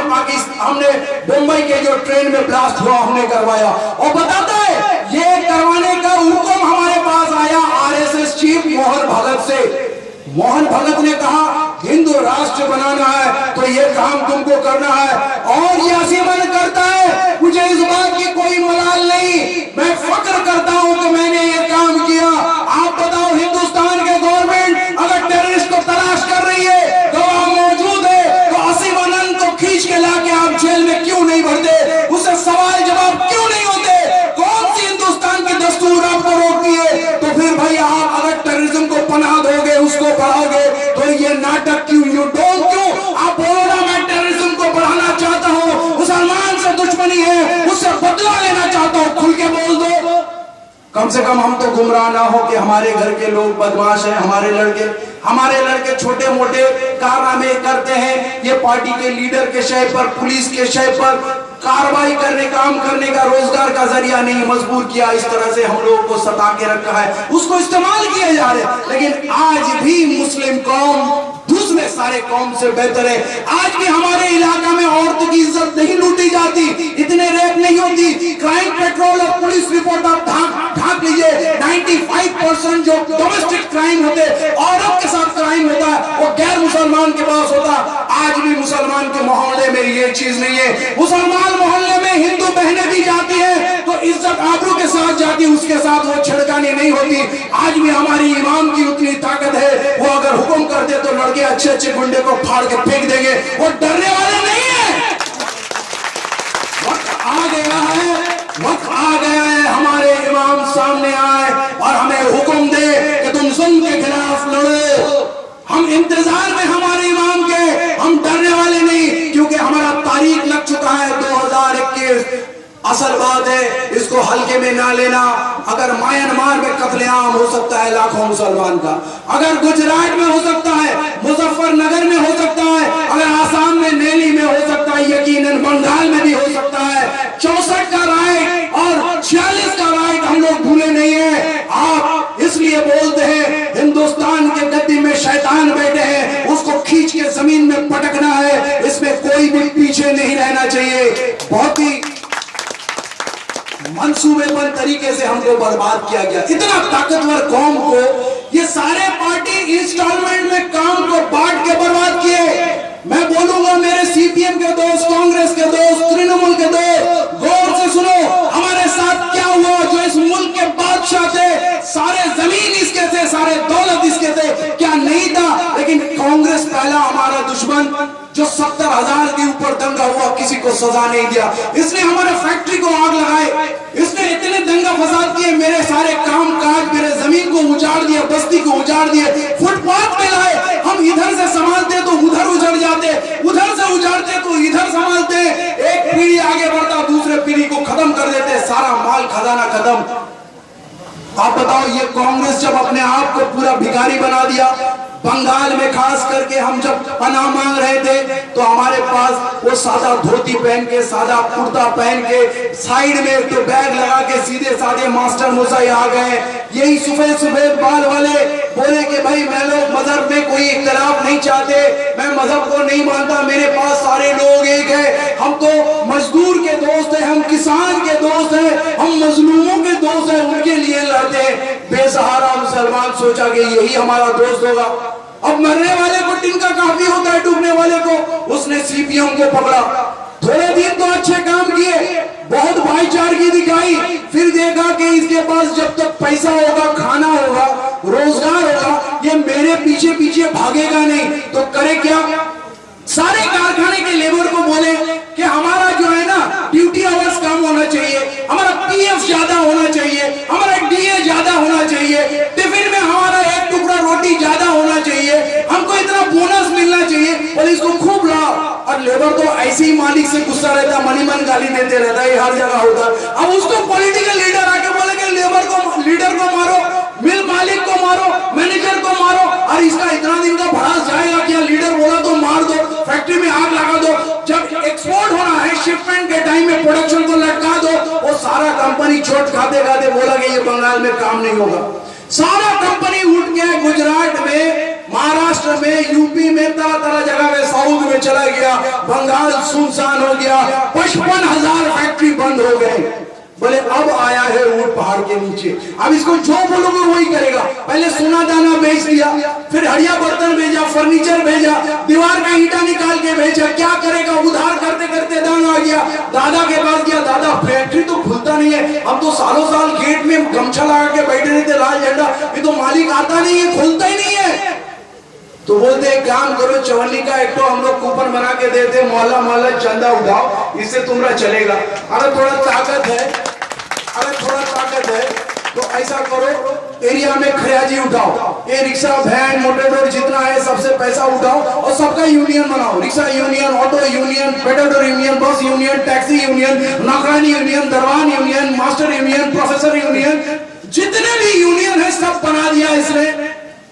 मुंबई के जो ट्रेन में ब्लास्ट हुआ हमने करवाया। और बताता है ये करवाने का हुक्म हमारे पास आया आरएसएस चीफ मोहन भगत से। मोहन भगत ने कहा हिंदू राष्ट्र बनाना है तो ये काम तुमको करना है, और ये असीमन करता है। मुझे इस बात की कोई मलाल नहीं, मैं फख्र करता हूं कि मैंने ये काम किया। आप बताओ, हिंदुस्तान के गवर्नमेंट अगर टेररिस्ट को तलाश कर रही है, गवाह मौजूद है, तो असीमन को खींच के लाके आप जेल में क्यों नहीं भरते? उससे सवाल जवाब क्यों नहीं होते? कौन सी हिंदुस्तान की दस्तूर आपको रोकती है? तो फिर भाई आप अगर टेररिज्म को पनाह दोगे, उसको बढ़ाओगे, तो ये नाटक क्यों? यू डोंट क्यों? आप बोलो ना मैं टेररिज्म को बढ़ाना चाहता हूँ, मुसलमान से दुश्मनी है, उससे बदला लेना चाहता हूँ, खुल के बोल दो। कम से कम हम तो गुमराह ना हो कि हमारे घर के लोग बदमाश हैं, हमारे लड़के छोटे मोटे कारनामे करते हैं। ये पार्टी के लीडर के शय पर, पुलिस के शय पर कार्रवाई करने, काम करने का रोजगार का जरिया नहीं मजबूर किया। इस तरह से हम लोगों को सता के रखा है, उसको इस्तेमाल किए जा रहे हैं। लेकिन आज भी मुस्लिम कौम दूसरे सारे कौम से बेहतर है। आज भी हमारे इलाका में औरतों की इज्जत नहीं लूटी जाती, इतने रेप नहीं होती, क्राइम पेट्रोल और पुलिस रिपोर्ट आप जो डोमेस्टिक क्राइम होते, औरत के साथ क्राइम होता है, वो गैर मुसलमान के पास होता। आज भी मुसलमान के मोहल्ले में ये चीज नहीं है। मुसलमान मोहल्ले में हिंदू बहनें भी जाती है तो इज्जत आबरू के साथ जाती, उसके साथ वो छिड़कानी नहीं होती। आज भी हमारी इमाम की उतनी ताकत है, वो अगर हुक्म कर दे तो लड़के अच्छे अच्छे गुंडे को फाड़ के फेंक देंगे, वो डरने वाले नहीं है। वक्त आ गया है, वक्त आ गया है, हमारे इमाम सामने आए और हमें हुक्म दे कि तुम जुल्म के खिलाफ लड़ो। हम इंतजार में हमारे इमाम के, हम डरने वाले नहीं, क्योंकि हमारा तारीख लग चुका है 2021। असल बात है, इसको हल्के में ना लेना। अगर म्यांमार में कत्लेआम हो सकता है लाखों मुसलमान का, अगर गुजरात में हो सकता है, मुजफ्फरनगर में हो सकता है, अगर आसाम में नैनी में हो सकता है, यकीनन बंगाल में भी हो सकता है। 64 का राइट और 46 का राइट हम लोग भूले नहीं है। आप इसलिए बोलते हैं हिंदुस्तान के गद्दी में शैतान बैठे हैं, उसको खींच के जमीन में पटकना है, इसमें कोई भी पीछे नहीं रहना चाहिए। बहुत ही मंसूबेबंद तरीके से हमको बर्बाद किया गया। इतना ताकतवर कौम को ये सारे पार्टी इंस्टॉलमेंट में काम को बांट के बर्बाद किए। मैं बोलूंगा मेरे सीपीएम के दोस्त, कांग्रेस के दोस्त, तृणमूल के दोस्त, गौर से सुनो हमारे साथ क्या हुआ। जो इस मुल्क के बादशाह थे, सारे जमीन इसके थे, सारे दौलत इसके थे, क्या नहीं था? लेकिन कांग्रेस पहला हमारा दुश्मन, जो 70,000 के ऊपर दंगा हुआ, किसी को सजा नहीं दिया। इसने हमारे फैक्ट्री को आग लगाए, इसने इतने दंगा फसाद किए, मेरे सारे काम काज, मेरे जमीन को उजाड़ दिया, बस्ती को उजाड़ दिए, फुटपाथ पे लाए। हम इधर से संभालते तो उधर उजड़ जाते, उधर से उजाड़ते तो इधर संभालते। एक पीढ़ी आगे बढ़ता, दूसरे पीढ़ी को खत्म कर देते, सारा माल खजाना खत्म। आप बताओ, ये कांग्रेस जब अपने आप को पूरा भिखारी बना दिया, बंगाल में खास करके हम जब पनाह मांग रहे थे तो हमारे पास वो सादा धोती पहन के, सादा कुर्ता पहन के, साइड में एक तो बैग लगा के सीधे साधे मास्टर मोसाई आ गए। यही सफेद सफेद बाल वाले बोले कि भाई मैं लोग मजहब में कोई इख्तिलाफ नहीं चाहते, मैं मजहब को नहीं मानता, मेरे पास सारे लोग एक है, हम तो मजदूर के दोस्त हैं, हम किसान के दोस्त हैं, हम मजलूमों के दोस्त हैं, उनके लिए लड़ते हैं। बेसहारा मुसलमान सोचा कि यही हमारा दोस्त होगा। अब मरने वाले को टिनका काफी होता है, डूबने वाले को। उसने सीपीएम को पकड़ा, थोड़े दिन तो अच्छे काम किए, बहुत भाईचारगी दिखाई, फिर देखा कि इसके पास जब तक पैसा होगा, खाना होगा, रोजगार होगा, ये मेरे पीछे पीछे भागेगा नहीं। तो करे क्या? सारे कारखाने के लेबर को बोले कि हमारा जो है ना ड्यूटी आवर्स कम होना चाहिए, हमारा पीएफ ज्यादा होना चाहिए, हमारा डीए ज्यादा होना चाहिए, टिफिन में हमारा एक टुकड़ा रोटी ज्यादा होना चाहिए, हमको इतना बोनस मिलना चाहिए। और इसको खूब रहा, और लेबर तो ऐसे ही मालिक से गुस्सा रहता, मनी मन गाली देते रहता है, हर जगह होता। अब उसको पॉलिटिकल लीडर आके बोले कि लेबर को, लीडर को मारो, मिल मालिक को मारो, मैनेजर को मारो, और इसका इतना दिन का भड़ास जाएगा क्या? लीडर बोला तो मार दो, फैक्ट्री में आग लगा दो, जब एक्सपोर्ट होना है शिपमेंट के टाइम में प्रोडक्शन को लटका दो। वो सारा कंपनी चोट खाते खाते बोला कि ये बंगाल में काम नहीं होगा। सारा कंपनी उठ गया, गुजरात में, महाराष्ट्र में, यूपी में, तरह तरह जगह में, साउथ में चला गया, बंगाल सुनसान हो गया, 55,000 फैक्ट्री बंद हो गए। बोले अब आया है ऊंट पहाड़ के नीचे, अब इसको जो बोलोगे वही करेगा। पहले सोना दाना बेच दिया, फिर हड़िया बर्तन भेजा, फर्नीचर भेजा, दीवार का ईंटा निकाल के भेजा, क्या करेगा? उधार करते करते दांग आ गया, दादा के पास गया, दादा फैक्ट्री तो खुलता नहीं है, हम तो सालों साल गेट में गमछा लगा के बैठे रहते, लाल झंडा, ये तो मालिक आता नहीं है, खुलता ही नहीं है। तो बोलते एक काम करो, चवन्नी का एक तो हम लोग कूपन बना के देते, मोहल्ला मोहल्ला चंदा उठाओ, इससे तुम्हारा चलेगा। अगर थोड़ा ताकत है, अगर थोड़ा ताकत है तो ऐसा करो, एरिया में खरियाजी उठाओ, ये रिक्शा, वैन, मोटरडोर जितना है सबसे पैसा उठाओ और सबका यूनियन बनाओ। Rickshaw union, auto union, petrol union, bus union, taxi union, नौकरानी यूनियन, दरवान union, master union, professor union, जितने भी यूनियन है सब बना दिया इसने।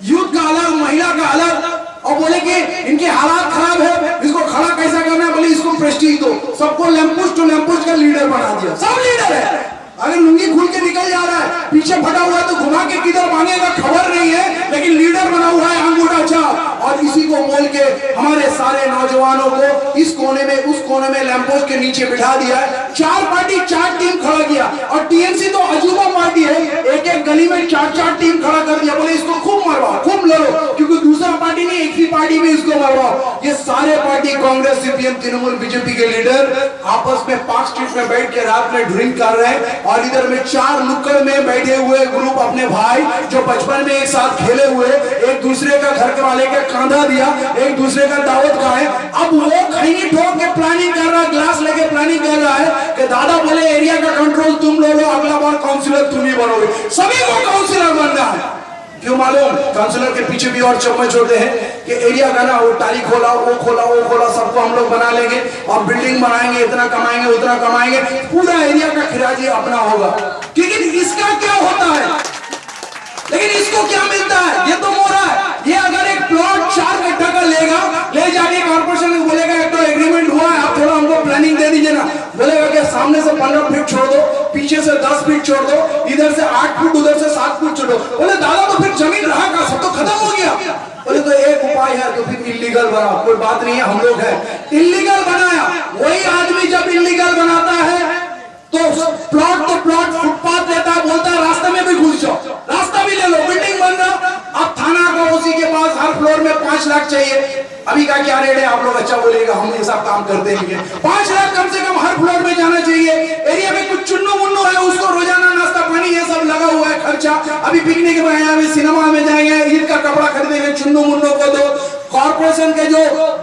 यूथ का अलग, महिला का अलग, और बोले कि इनके हालात खराब है, इसको खड़ा कैसा करना है? बोले इसको प्रेस्टीज दो, सबको लैंपुस्ट टू लैंपुस्ट का लीडर बना दिया, सब लीडर है। अगर लुंगी खुल के निकल जा रहा है, पीछे फटा हुआ है तो घुमा के किधर मांगेगा खबर नहीं है, लेकिन लीडर बना हुआ है अंगूठा छाप। और इसी को बोल के हमारे सारे नौजवानों को इस कोने में उस कोने में लैंपोस्ट के नीचे बिठा दिया है। 4 पार्टी 4 टीम खड़ा किया, और टीएमसी तो अजूबा पार्टी है, एक एक गली में 4 टीम खड़ा कर दिया, बोले इसको खूब मरवाओ, खूब लड़ो, क्योंकि दूसरा पार्टी नहीं, एक ही पार्टी में इसको मरवाओ। ये सारे party Congress, CPM, Trinamool, BJP के लीडर आपस में पार्क स्ट्रीट में बैठ के रात में ड्रिंक कर रहे हैं, और इधर में 4 नुक्कड़ में बैठे हुए ग्रुप अपने भाई जो बचपन में एक साथ खेले हुए, एक दूसरे का घर के वाले का कांधा दिया, एक दूसरे का दावत खाए, अब वो खैनी ठोक के प्लानिंग कर रहा है, ग्लास लेके प्लानिंग कर रहा है कि दादा बोले एरिया का कंट्रोल तुम लो, अगला बार काउंसिलर तुम ही बनोगे, सभी को काउंसिलर बनना है। क्यों मालूम? काउंसिलर के पीछे भी और चम्मच होते हैं कि एरिया का ना वो टाली खोला, वो खोला, वो खोला, सबको हम लोग बना लेंगे और बिल्डिंग बनाएंगे, इतना कमाएंगे, उतना कमाएंगे, पूरा एरिया का खिराजी अपना होगा। लेकिन इसका क्या होता है? लेकिन इसको क्या मिलता है? ये तो मोरा है। ये अगर एक प्लॉट 4 कट्ठा का लेगा, ले जाके कॉर्पोरेशन को बोलेगा एक तो एग्रीमेंट हुआ है, आप थोड़ा हमको प्लानिंग दे दीजिए ना, बोलेगा कि सामने से 15 फीट छोड़ दो, पीछे से 10 फीट छोड़ दो, इधर से 8 फीट, उधर से 7 फीट छोड़ दो। बोले दादा तो फिर जमीन रहा का, सब तो खत्म हो गया। बोले तो एक उपाय है, तो फिर इल्लीगल बना, कोई बात नहीं है, हम लोग है इल्लीगल बनाया। वही आदमी जब इल्लीगल बनाता है तो प्लॉट फुटपाथ लेता है, बोलता है रास्ते में भी घुस जाओ, रास्ता भी ले लो, बिल्डिंग बन रहा। अब थाना का उसी के पास हर फ्लोर में 5 लाख चाहिए। अभी का क्या रेट है? आप लोग अच्छा बोलेगा, हम ये सब काम करते हैं। 5 लाख कम से कम हर फ्लोर में जाना चाहिए। एरिया में कुछ चुन्नू मुन्नू है, उसको रोजाना नाश्ता पानी ये सब लगा हुआ है खर्चा। अभी पिकनिक में आए, अभी सिनेमा में जाएंगे, ईद का कपड़ा खरीदेंगे, चुन्नू मुन्नू को दो। कॉर्पोरेशन के जो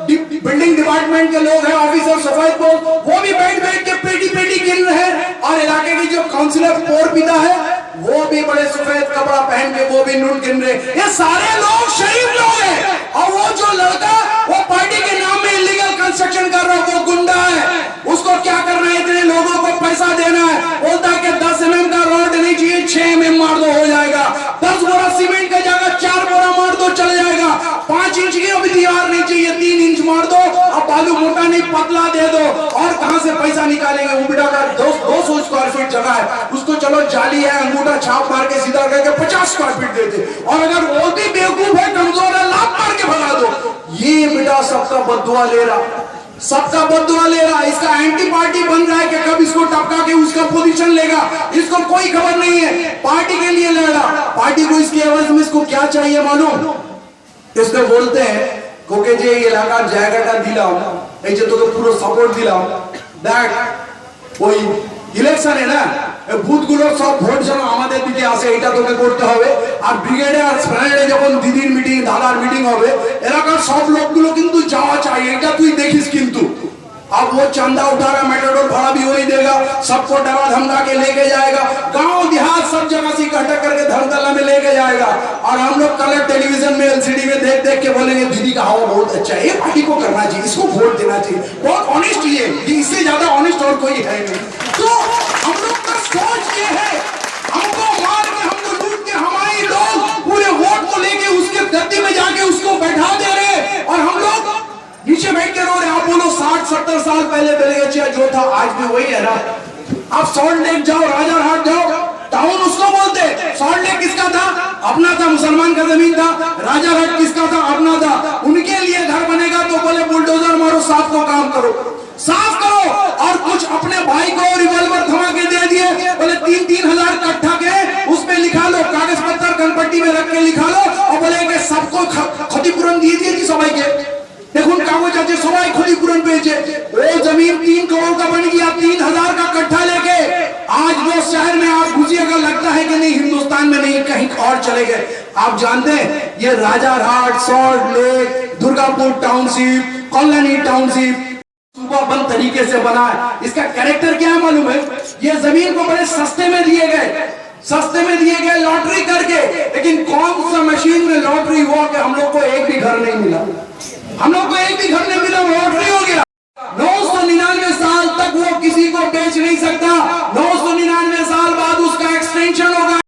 बिल्डिंग डिपार्टमेंट के लोग हैं, ऑफिसर, सफाई को, वो भी बैठ के पेटी गिन रहे हैं। और इलाके की जो काउंसिलर पोर पिता है, वो भी बड़े सफेद कपड़ा पहन के वो भी नोट गिन रहे। ये सारे लोग शरीफ लोग हैं। और वो जो लड़का वो पार्टी के नाम में इलीगल कंस्ट्रक्शन कर रहा है, वो गुंडा है। उसको क्या करना है? इतने लोगों को पैसा देना है। बोलता है कि 10 mm का रॉड नहीं चाहिए, 6 mm मार दो, हो जाएगा। 10 बोरा सीमेंट का जगह 4 बोरा मार दो, चल जाएगा। 5 इंच की अभी दीवार नहीं चाहिए, 3 इंच मार दो। अब बालू मोटा नहीं पतला दे दो। और कहां से पैसा निकालेंगे? उबिड़ा का 200 स्क्वायर फीट जगह है, उसको चलो जाली है, अंगूठा छाप मार के सीधा करके 50 स्क्वायर फीट देते। और अगर वो भी बेवकूफ है, कमजोर है, लात मार के भगा दो। ये बेटा सबका बददुआ ले रहा, सबका बददुआ ले रहा। इसका एंटी पार्टी बन रहा है कि कब इसको टपका के उसका पोजीशन लेगा, इसको कोई खबर नहीं है। पार्टी के लिए लड़ रहा। पार्टी को इसके एवज में इसको क्या चाहिए मालूम? इसको बोलते हैं क्योंकि जे এলাকার জায়গাটা দিলাম, এই যে তোকে পুরো সাপোর্ট দিলাম, দেখ ওই ইলেকশনে না বুথগুলো সব ভোট যেন আমাদের দিকে আসে, এটা তোকে করতে হবে। আর ব্রিগেডে আর স্প্যানেডে যখন দিদির মিটিং, দাদার মিটিং হবে, এলাকার সব লোকগুলো কিন্তু যাওয়া চাই, এটা তুই দেখিস। কিন্তু अब वो चंदा उठा रहा, मेट्रो भाड़ा भी वही देगा, सबको डरा धमका के लेके जाएगा, गांव देहात सब जगह से इकट्ठा करके धर्मतला में लेके जाएगा। और हम लोग कल टेलीविजन में एलसीडी में देख के बोलेंगे दीदी का हवा बहुत अच्छा है, ये पार्टी को करना चाहिए, इसको वोट देना चाहिए, बहुत ऑनेस्ट ये, इससे ज्यादा ऑनेस्ट और कोई है नहीं। तो हम लोग का सोच ये है, हमको मार के, हमको लूट के, हमारे लोग पूरे वोट को लेके उसके गद्दी में जाके उसको बैठा दे रहे, और हम लोग नीचे बैठ के रो रहे। आप बोलो 60-70 साल पहले बेलगचिया जो था आज भी वही है ना। आप सॉल्ट लेक जाओ, राजारहाट जाओ, टाउन उसको बोलते। सॉल्ट लेक किसका था? अपना था, मुसलमान का जमीन था। राजारहाट किसका था? अपना था। उनके लिए घर बनेगा तो बोले बुलडोजर मारो, साफ को काम करो, साफ करो। और कुछ अपने भाई को रिवॉल्वर थमा के दे दिए, बोले 3-3 हजार कट्ठा के उसमें लिखा लो, कागज पत्थर कनपट्टी में रख के लिखा लो, और बोले कि सबको क्षतिपूरण दिए कि सबाई के देखो कागज आज सबाई क्षतिपूरण पेचे। वो जमीन 3 करोड़ का बन गया, 3000 का कट्ठा लेके। आज वो शहर में आप घुसिएगा, लगता है कि नहीं हिंदुस्तान में नहीं, कहीं और चले गए। आप जानते हैं ये Rajarhat, salt lake, Durgapur township, colony township सूबा बंद तरीके से बना है। इसका कैरेक्टर क्या है मालूम है? ये जमीन को बड़े सस्ते में दिए गए, सस्ते में दिए गए लॉटरी करके। लेकिन कौन सा मशीन में लॉटरी हुआ कि हम लोग को एक भी घर नहीं मिला, हम लोग को एक भी घर नहीं मिला, लॉटरी हो गया। 999 साल तक वो किसी को बेच नहीं सकता, 999 साल बाद उसका एक्सटेंशन होगा।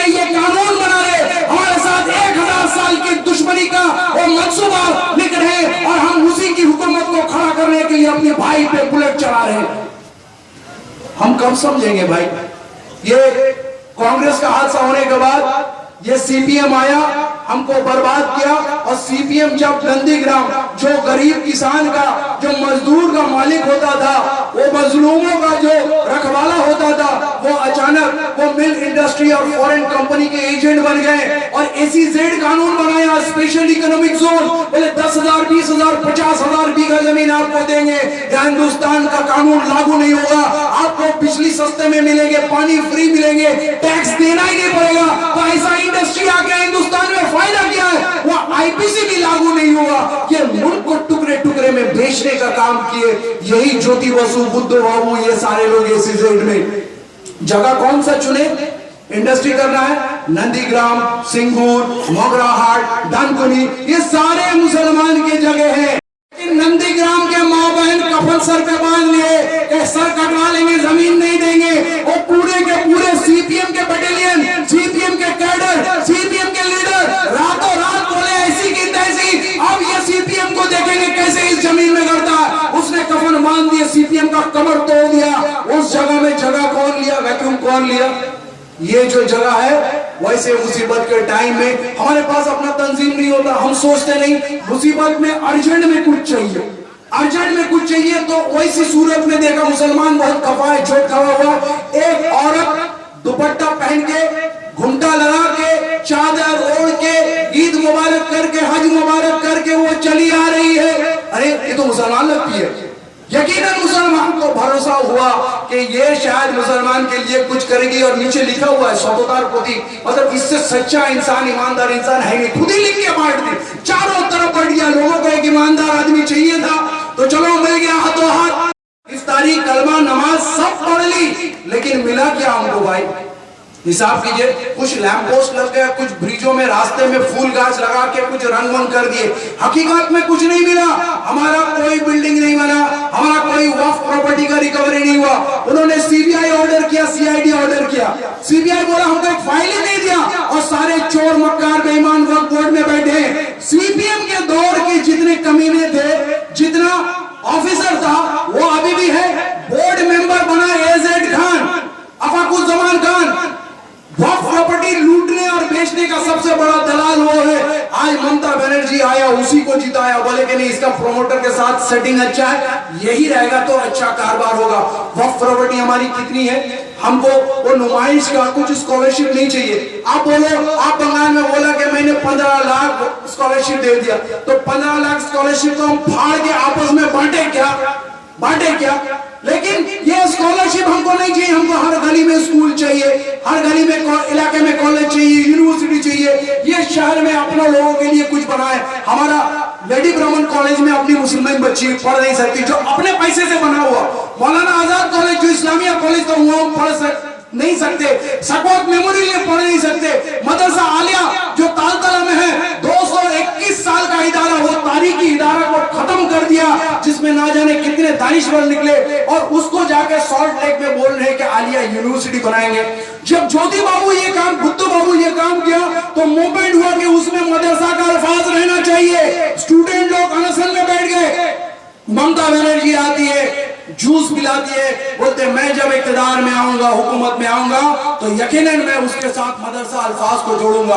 ये कानून बना रहे, हमारे साथ 1000 साल की दुश्मनी का वो मंसूबा लिख रहे, और हम उसी की हुकूमत को खड़ा करने के लिए अपने भाई पे बुलेट चला रहे हैं। हम कब समझेंगे भाई? ये कांग्रेस का हादसा होने के बाद ये सीपीएम आया, हमको बर्बाद किया। और सीपीएम जब नंदीग्राम, जो गरीब किसान का, जो मजदूर का मालिक होता था, वो मजलूमों का जो रखवाला होता था, वो अचानक वो मिल इंडस्ट्री और फॉरेन कंपनी के एजेंट बन गए और एसीजेड कानून बनाया, स्पेशल इकोनॉमिक जोन। बोले 10,000, 20,000, 50,000 बीघा जमीन आपको देंगे, हिंदुस्तान का कानून लागू नहीं होगा, आपको बिजली सस्ते में मिलेंगे, पानी फ्री मिलेंगे, टैक्स देना ही नहीं पड़ेगा। तो ऐसा इंडस्ट्री आके हिंदुस्तान में फायदा क्या है? वो आईपीसी भी लागू नहीं होगा। ये मुल्क को टुकड़े टुकड़े में बेचने का काम किए यही ज्योति बसु, बुद्ध बाबू, ये सारे लोग एसीजेड में। जगह कौन सा चुने इंडस्ट्री करना है? नंदीग्राम, सिंगूर, मोगरा हाट, डानकुनी, ये सारे मुसलमान की जगह है। नंदीग्राम के माँ बहन कफन सर पे बांध लिए, सर कटवा लेंगे, जमीन नहीं देंगे। वो पूरे के पूरे सीपीएम के बटालियन, सीपीएम के कैडर, सीपीएम के लीडर रातों रात बोले ऐसी की तैसी। अब ये सीपीएम को देखेंगे कैसे इस जमीन में करता है। उसने कफन बांध दिया, सीपीएम का कमर तोड़ दिया। उस जगह में जगह कौन लिया? वैक्यूम कौन लिया? ये जो जगह है, वैसे मुसीबत के टाइम में हमारे पास अपना तंजीम नहीं होता, हम सोचते नहीं मुसीबत में अर्जेंट में कुछ चाहिए, अर्जेंट में कुछ चाहिए। तो वैसी सूरत में देखा मुसलमान बहुत खफा है, चोट खड़ा हुआ। एक औरत दुपट्टा पहन के, घुंटा लगा के, चादर ओढ़ के, ईद मुबारक करके, हज मुबारक करके वो चली आ रही है। अरे ये तो मुसलमान लगती है। यकीनन मुसलमान को भरोसा हुआ कि ये शायद मुसलमान के लिए कुछ करेगी, और नीचे लिखा हुआ है सौतोदार पोती, मतलब इससे सच्चा इंसान, ईमानदार इंसान है नहीं। खुद ही लिख के बांट दी, चारों तरफ बढ़ गया। लोगों को एक ईमानदार आदमी चाहिए था, तो चलो मिल गया हाथों हाथ। इफ्तारी, कलमा, नमाज सब पढ़ ली, लेकिन मिला क्या हमको भाई? हिसाब कीजिए, कुछ लैंप पोस्ट लग गया, कुछ ब्रिजों में रास्ते में फूल गाछ लगा के कुछ रंग वंग कर दिए। हकीकत में कुछ नहीं मिला। हमारा कोई बिल्डिंग नहीं बना, हमारा कोई वक्फ प्रॉपर्टी का रिकवरी नहीं हुआ। उन्होंने सीबीआई ऑर्डर किया, सीआईडी ऑर्डर किया। सीबीआई बोला हमको एक फाइल ही नहीं दिया, और सारे चोर मक्कार बेईमान वक्फ बोर्ड में बैठे हैं। सीपीएम के दौर के जितने कमीने थे, जितना ऑफिसर था, वो अभी भी है। बोर्ड मेंबर बना एजेड खान, अफाकुज्जमान खान। वक्फ प्रॉपर्टी लूटने और बेचने का सबसे बड़ा दलाल वो है। आज ममता बनर्जी आया, उसी को जिताया, बोले कि नहीं इसका प्रोमोटर के साथ सेटिंग अच्छा है, यही रहेगा तो अच्छा कारोबार होगा। वक्फ प्रॉपर्टी हमारी कितनी है? हमको वो नुमाइश का कुछ स्कॉलरशिप नहीं चाहिए। आप बोलो, आप बंगाल में बोला कि मैंने 15 लाख स्कॉलरशिप दे दिया, तो 15 लाख स्कॉलरशिप को हम फाड़ के आपस में बांटे क्या? लेकिन ये स्कॉलरशिप हमको नहीं चाहिए। हमको हर गली में स्कूल चाहिए, हर गली में इलाके में कॉलेज चाहिए, यूनिवर्सिटी चाहिए। ये शहर में अपने लोगों के लिए कुछ बनाए। हमारा लेडी ब्राह्मण कॉलेज में अपनी मुसलमान बच्ची पढ़ नहीं सकती, जो अपने पैसे से बना हुआ। मौलाना आजाद कॉलेज जो इस्लामिया कॉलेज का हुआ, पढ़ नहीं सकते। सकौत मेमोरियल में पढ़ नहीं सकते। मदरसा आलिया जो तालतला में है, 221 साल का इदारा, वो तारीखी इदारा को खत्म कर दिया, जिसमें ना जाने कितने दानिशवर निकले, और उसको जाके सॉल्ट लेक में बोल रहे कि आलिया यूनिवर्सिटी बनाएंगे। जब ज्योति बाबू ये काम, बुद्ध बाबू ये काम किया, तो मूवमेंट हुआ कि उसमें मदरसा का अल्फाज रहना चाहिए। स्टूडेंट लोग अनशन में बैठ गए। ममता बनर्जी आती है, जूस पिलाती है, बोलते मैं जब इक़्तिदार में आऊंगा, हुकूमत में आऊंगा, तो यकीनन मैं उसके साथ मदरसा अल्फाज को जोड़ूंगा।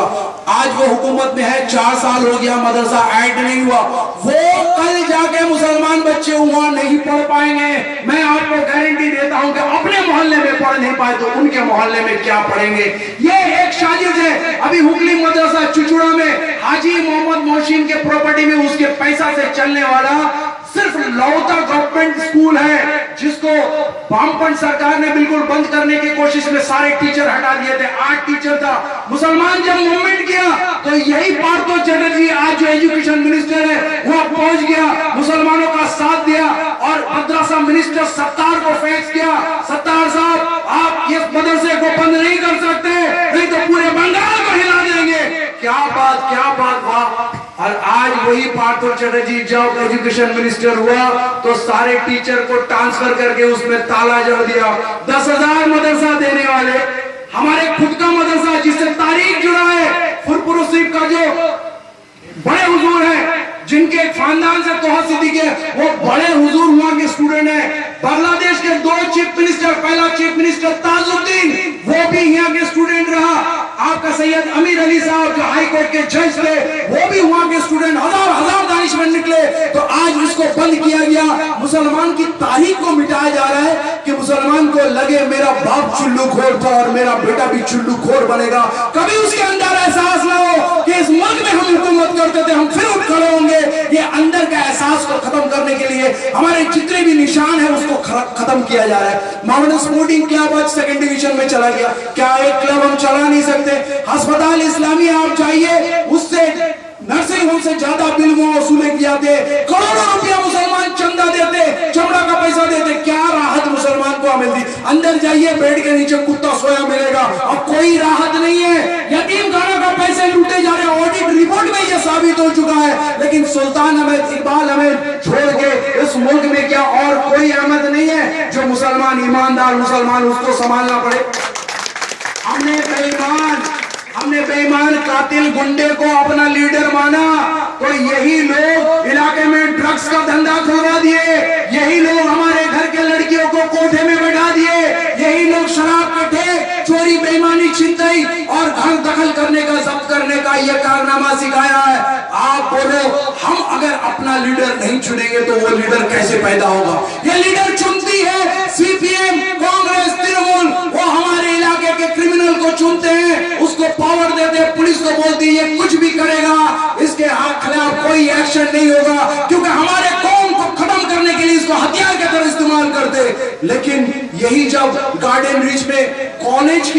आज वो हुकूमत में है, 4 साल हो गया, मदरसा ऐड नहीं हुआ। वो कल जाके मुसलमान बच्चे वहां नहीं पढ़ पाएंगे। मैं आपको गारंटी देता हूं कि अपने मोहल्ले में पढ़ नहीं पाए तो उनके मोहल्ले में क्या पढ़ेंगे। ये एक साजिश है। अभी हुगली मदरसा चुचुड़ा में हाजी मोहम्मद मोहसिन के प्रॉपर्टी में, उसके पैसा से चलने वाला सिर्फ लौता गवर्नमेंट स्कूल है, जिसको वामपंथ सरकार ने बिल्कुल बंद करने की कोशिश में सारे टीचर हटा दिए थे। 8 टीचर था। मुसलमान जब मूवमेंट किया तो यही पार्थो चटर्जी आज जो एजुकेशन मिनिस्टर है, वो पहुंच गया, मुसलमानों का साथ दिया, और मदरसा मिनिस्टर सत्तार को फैक्स किया, सत्तार साहब आप इस मदरसे को बंद नहीं कर सकते, नहीं तो पूरे बंगाल को हिला देंगे। क्या बात वाह। और आज वही पार्थो चटर्जी जब एजुकेशन मिनिस्टर हुआ तो सारे टीचर को ट्रांसफर करके उसमें ताला जड़ दिया। 10,000 मदरसा देने वाले, हमारे खुद का मदरसा जिससे तारीख जुड़ा है, फुरपुर शरीफ का जो बड़े हुजूर है, जिनके खानदान से तोहा सिद्दीकी है, वो बड़े हुजूर वहां के स्टूडेंट है। बांग्लादेश के 2 चीफ मिनिस्टर, पहला चीफ मिनिस्टर ताजुद्दीन, वो भी यहाँ के स्टूडेंट रहा। आपका सैयद अमीर अली साहब जो हाई कोर्ट के जज थे, वो भी वहां के स्टूडेंट हजार दानिशमंद निकले। तो आज इसको बंद किया गया। मुसलमान की तारीख को मिटाया जा रहा है कि मुसलमान को लगे मेरा बाप चुल्लूखोर था और मेरा बेटा भी चुल्लूखोर बनेगा। कभी उसके अंदर एहसास ना हो कि इस मुल्क में हम हुकूमत करते थे, हम फिर उठ खड़े होंगे। ये अंदर का एहसास को खत्म करने के लिए हमारे जितने भी निशान है उसको खत्म किया जा रहा है। मोहम्मद स्पोर्टिंग क्लब आज सेकंड डिवीजन में चला गया। क्या एक क्लब हम चला नहीं सकते? अस्पताल इस्लामी आप जाइए, उससे नर्सिंग होम से ज्यादा बिल वो वसूले किया थे। करोड़ों रुपया मुसलमान चंदा देते, चमड़ा का पैसा देते। क्या राहत मुसलमान को मिलती? अंदर जाइए, बेड के नीचे कुत्ता सोया मिलेगा। अब कोई राहत नहीं है। यतीम खाना का पैसे लूटे जा रहे हैं। ऑडिट रिपोर्ट में यह साबित हो चुका है। लेकिन सुल्तान अहमद, इकबाल अहमद छोड़ के इस मुल्क में क्या और कोई अहमद नहीं है जो मुसलमान, ईमानदार मुसलमान, उसको संभालना पड़े? हमने बेईमान कातिल गुंडे को अपना लीडर माना, तो यही लोग इलाके में ड्रग्स का धंधा खोला दिए। यही लोग हमारे घर के लड़कियों को कोठे में बैठा दिए। यही लोग शराब के ठेक, चोरी, बेईमानी, छिनतई और घर दखल करने का, जब्त करने का यह कारनामा सिखाया है। आप बोलो, हम अगर अपना लीडर नहीं चुनेंगे तो वो लीडर कैसे पैदा होगा? ये लीडर चुनती है सीपीएम, कांग्रेस, तृणमूल। वो हमारे इलाके के क्रिमिनल को चुनते हैं, उसको पावर देते हैं, पुलिस को बोलती है कुछ भी करेगा, इसके खिलाफ कोई एक्शन नहीं होगा, क्योंकि हमारे कौम को खत्म करने के लिए इसको हथियार के तरह इस्तेमाल करते। लेकिन यही जब गार्डन रिच में कॉलेज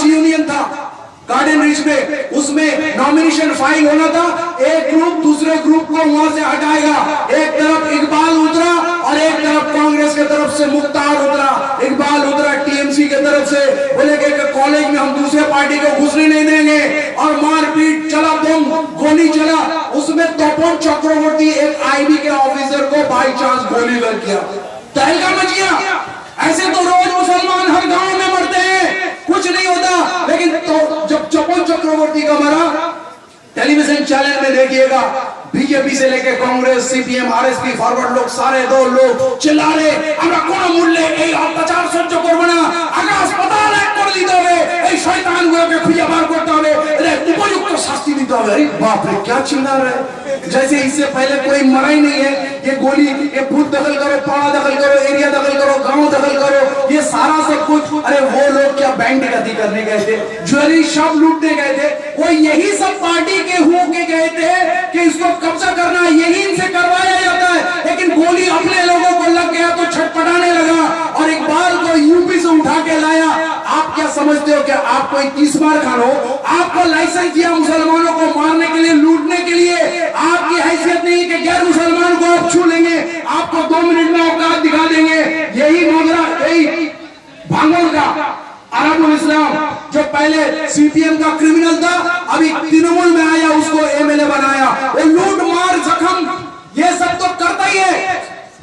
यूनियन था, गार्डन रिच में, उसमें नॉमिनेशन फाइल होना था। एक ग्रुप दूसरे ग्रुप को वहां से हटाएगा। एक तरफ इकबाल उतरा और एक तरफ कांग्रेस के तरफ से मुख्तार उतरा। इकबाल उतरा टीएमसी के तरफ से, बोले कि कॉलेज में हम दूसरे पार्टी को घुसने नहीं देंगे, और मारपीट चला, बम गोली चला। उसमें तोपन चक्रवर्ती, एक आईबी के ऑफिसर को बाई चांस गोली लग गया, तहलका मच गया। ऐसे तो रोज मुसलमान हर गांव में मरते हैं, कुछ नहीं होता। लेकिन तो जब तपोन चक्रवर्ती का मरा, टेलीविजन चैनल में देखिएगा, बीजेपी से लेके कांग्रेस, सीपीएम, आरएसपी, फॉरवर्ड लोग, सारे दो लोग चिल्ला रहे, আমরা কোন মূল্যে এই অত্যাচার সহ্য করব না। আগে হাসপাতাল এক করে দিতে হবে, এই শয়তানগুলোকে খুঁজে বার করতে হবে, এদের উপযুক্ত শাস্তি দিতে হবে। अरे बाप रे, क्या चिल्ला रहा है? जैसे इससे पहले कोई मरा ही नहीं है। ये गोली, ये बूथ दखल करो, पाड़ा दखल करो, एरिया दखल करो, गांव दखल करो, ये सारा सब कुछ। अरे वो लोग क्या बैंक डकैती करने गए थे, ज्वेलरी शॉप लूटने गए थे? वो यही सब पार्टी के हो के गए थे कि इसको कब्जा करना, यही इनसे करवाया जाता है। लेकिन गोली अपने लोगों को लग गया तो छटपटाने लगा, और इकबाल को यूपी से उठा के लाया। आप क्या समझते हो कि आप कोई तीसमार खान हो? आपको लाइसेंस दिया मुसलमानों को मारने के लिए, लूटने के लिए। आपकी हैसियत नहीं कि गैर मुसलमान को आप छू लेंगे, आपको 2 मिनट में औकात दिखा देंगे। यही मोगरा, यही भांगोर का अरबुल इस्लाम, जो पहले सीपीएम का क्रिमिनल था, अभी तृणमूल में आया, उसको एमएलए बनाया। वो लूट मार जख्म ये सब तो करता ही है।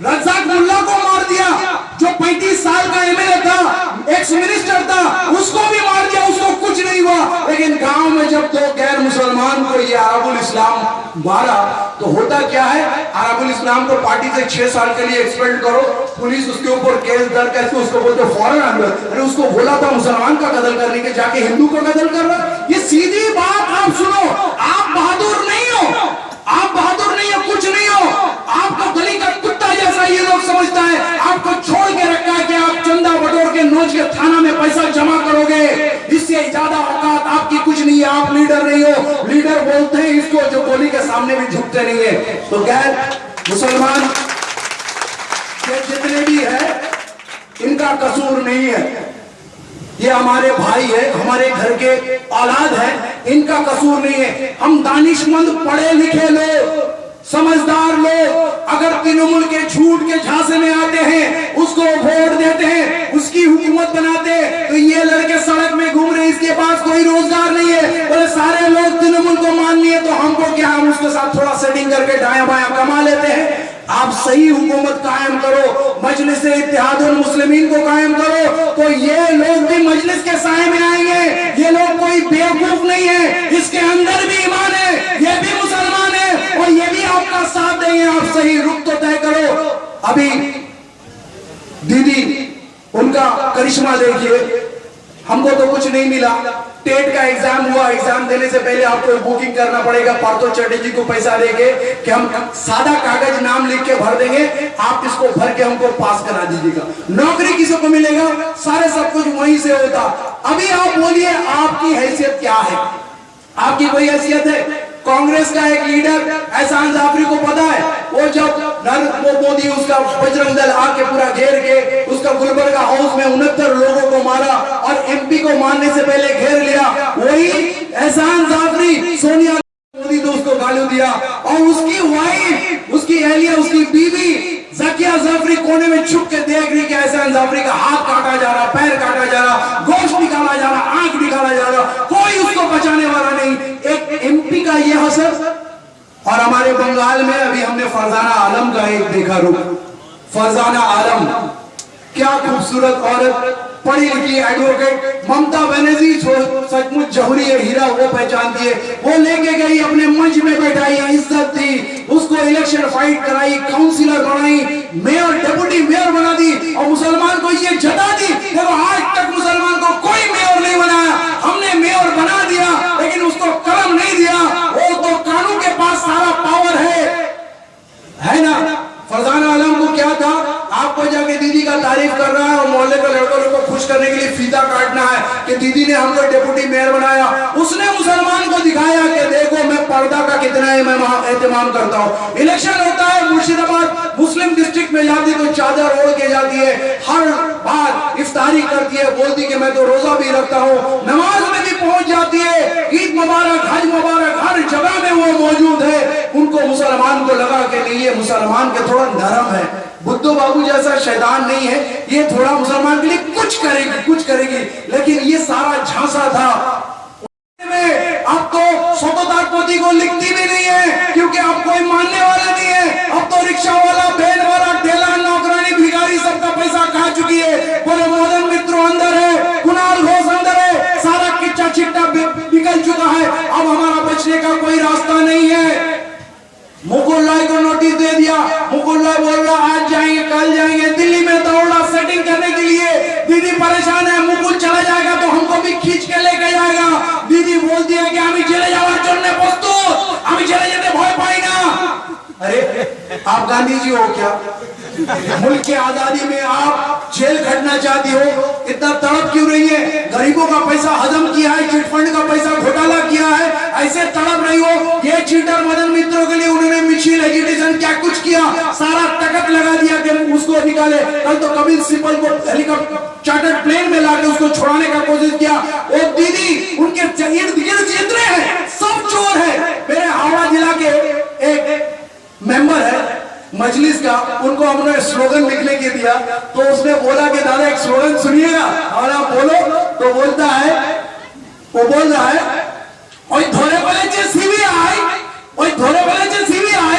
रज़ाक मुल्ला को मार दिया, जो 35 साल का एमएलए था, एक्स मिनिस्टर था, उसको भी मार दिया, उसको कुछ नहीं हुआ। लेकिन गांव में जब तो गैर मुसलमान को ये अरबुल इस्लाम मारा, तो होता क्या है, अरबुल इस्लाम को पार्टी से 6 साल के लिए एक्सपेल करो, पुलिस उसके ऊपर केस दर्ज करके उसको बोलते फौरन अंदर। अरे उसको बोला था मुसलमान का कत्ल करने के, जाके हिंदू को कत्ल कर रहा। ये सीधी बात आप सुनो, आप बहादुर नहीं हो, आप बहादुर नहीं हो, कुछ नहीं हो। आपको गली का कुत्ता जैसा ये लोग समझता है। आपको छोड़ के रखा है कि आप चंदा बटोर के नोच के थाना में पैसा जमा करोगे, इससे ज्यादा औकात आपकी कुछ नहीं है। आप लीडर नहीं हो। लीडर बोलते हैं इसको जो गोली के सामने भी झुकते नहीं है। तो गैर मुसलमान के जितने भी है, इनका कसूर नहीं है। ये हमारे भाई है, हमारे घर के औलाद है, इनका कसूर नहीं है। हम दानिशमंद, पढ़े लिखे लोग, समझदार लोग अगर तृणमूल के झूठ के झांसे में आते हैं, उसको वोट देते हैं, उसकी हुकूमत बनाते हैं, तो ये लड़के सड़क में घूम रहे, इसके पास कोई रोजगार नहीं है, बोले सारे लोग तृणमूल को माननी है, तो हमको क्या, हम उसके साथ थोड़ा सेटिंग करके दाया बाया कमा लेते हैं। आप सही हुकूमत कायम करो, मजलिस इत्तेहादुल मुस्लिमीन को कायम करो, तो ये लोग भी मजलिस के साए में आएंगे। ये लोग कोई बेवकूफ नहीं है, इसके अंदर भी ईमान है, ये भी मुसलमान है, और ये भी आपका साथ देंगे। आप सही रुख तो तय करो। अभी दीदी, उनका करिश्मा देखिए, हमको तो कुछ नहीं मिला। टेट का एग्जाम हुआ, एग्जाम देने से पहले आपको बुकिंग करना पड़ेगा पार्थो चटर्जी को पैसा देके कि हम सादा कागज नाम लिख के भर देंगे, आप इसको भर के हमको पास करा दीजिएगा। नौकरी किसी को मिलेगा, सारे सब कुछ वहीं से होता। अभी आप बोलिए आपकी हैसियत क्या है? आपकी कोई हैसियत है? कांग्रेस का एक लीडर एहसान जाफरी को पता है, वो जब नरेंद्र मोदी उसका बजरंग दल आके पूरा घेर के उसका गुलबर्गा हाउस में 69 लोगों को मारा और एमपी को मारने से पहले घेर लिया, वही एहसान जाफरी सोनिया मोदी तो उसको गाली दिया और उसकी वाइफ, उसकी अहलिया, उसकी बीवी जकिया जाफरी कोने में छुप के देख रही कि एहसान जाफरी का हाथ काटा जा रहा, पैर काटा जा रहा, गोश्त निकाला जा रहा, आंख निकाला जा रहा, कोई उसको बचाने वाला नहीं। एक एमपी का यह असर। और हमारे बंगाल में अभी हमने फरजाना आलम का एक देखा रूप। फरजाना आलम क्या खूबसूरत औरत, पढ़ी लिखी एडवोकेट। ममता बनर्जी सचमुच जौहरी है, हीरा वो पहचानती है। वो लेके गई, अपने मंच में बैठाई, इज्जत दी, उसको इलेक्शन फाइट कराई, काउंसिलर बनाई, मेयर डेप्यूटी मेयर बना दी और मुसलमान को ये जता दी। देखो आज तक मुसलमान को कोई मेयर नहीं बनाया, हमने मेयर बना दिया लेकिन उसको कलम नहीं दिया। वो तो कानून के पास सारा पावर है ना। फरजाना आलम को क्या था, आपको जाके दीदी का तारीफ करना है और मोहल्ले के लड़कों को खुश करने के लिए फीता काटना है कि दीदी ने हमको डिप्टी मेयर बनाया। उसने मुसलमान को दिखाया कि देखो मैं पर्दा का कितना एहतमाम करता हूँ। इलेक्शन होता है, मुर्शिदाबाद मुस्लिम डिस्ट्रिक्ट में जाती तो चादर ओढ़ के जाती है, हर बार इफ्तारी करती है, बोलती कि मैं तो रोजा भी रखता हूँ, नमाज में भी पहुंच जाती है, ईद मुबारक, हज मुबारक, हर जगह में वो मौजूद है। उनको मुसलमान को लगा कि नहीं ये मुसलमान के थोड़ा नरम है, बुद्धू बाबू जैसा शैतान नहीं है, ये थोड़ा मुसलमान के लिए कुछ करेगी। लेकिन ये सारा झांसा था। अब तो स्वतंत्रता पोती को लिखती भी नहीं है क्योंकि अब कोई मानने वाला नहीं है। अब तो रिक्शा वाला, बैल वाला, ठेला, नौकरानी, भिखारी सबका पैसा खा चुकी है। बोले मदन मित्रों अंदर है, कुणाल घोष अंदर है, सारा किच्चा चिट्टा निकल चुका है। अब हमारा बचने का कोई रास्ता नहीं है। मुकुल राय को नोटिस दे दिया। मुकुल राय बोल रहा आज जाएंगे कल जाएंगे, दिल्ली में दौड़ा सेटिंग करने के लिए। दीदी परेशान है, मुकुल चला जाएगा तो हमको भी खींच के लेके जाएगा। दीदी बोलती है कि हमें चले जाओ चलने पोस्तो, हमें चले जाते भय पाई ना। अरे आप गांधी जी हो क्या? मुल्क की आजादी में आप जेल खटना चाहती हो? इतना तड़प क्यों रही है? गरीबों का पैसा हजम किया है, चिटफंड का पैसा घोटाला किया है, ऐसे तड़प रही हो। ये चीटर मदन मित्रों के लिए उन्होंने मिचिल एजुटेशन क्या कुछ किया, सारा तकत लगा दिया कि उसको निकाले। कल तो कपिल सिब्बल को हेलीकॉप्टर चार्टर्ड प्लेन में लाके उसको छुड़ाने का कोशिश किया। वो दीदी उनके इर्द गिर्द जितने हैं सब चोर है। मेरे हावड़ा जिला के एक मेंबर है मजलिस का, उनको हमने स्लोगन लिखने के दिया तो उसने बोला कि दादा एक स्लोगन सुनिएगा और आप बोलो। तो बोलता है, वो बोल रहा है ওই ধরে বলেছে সিবিআই, ওই ধরে বলেছে সিবিআই,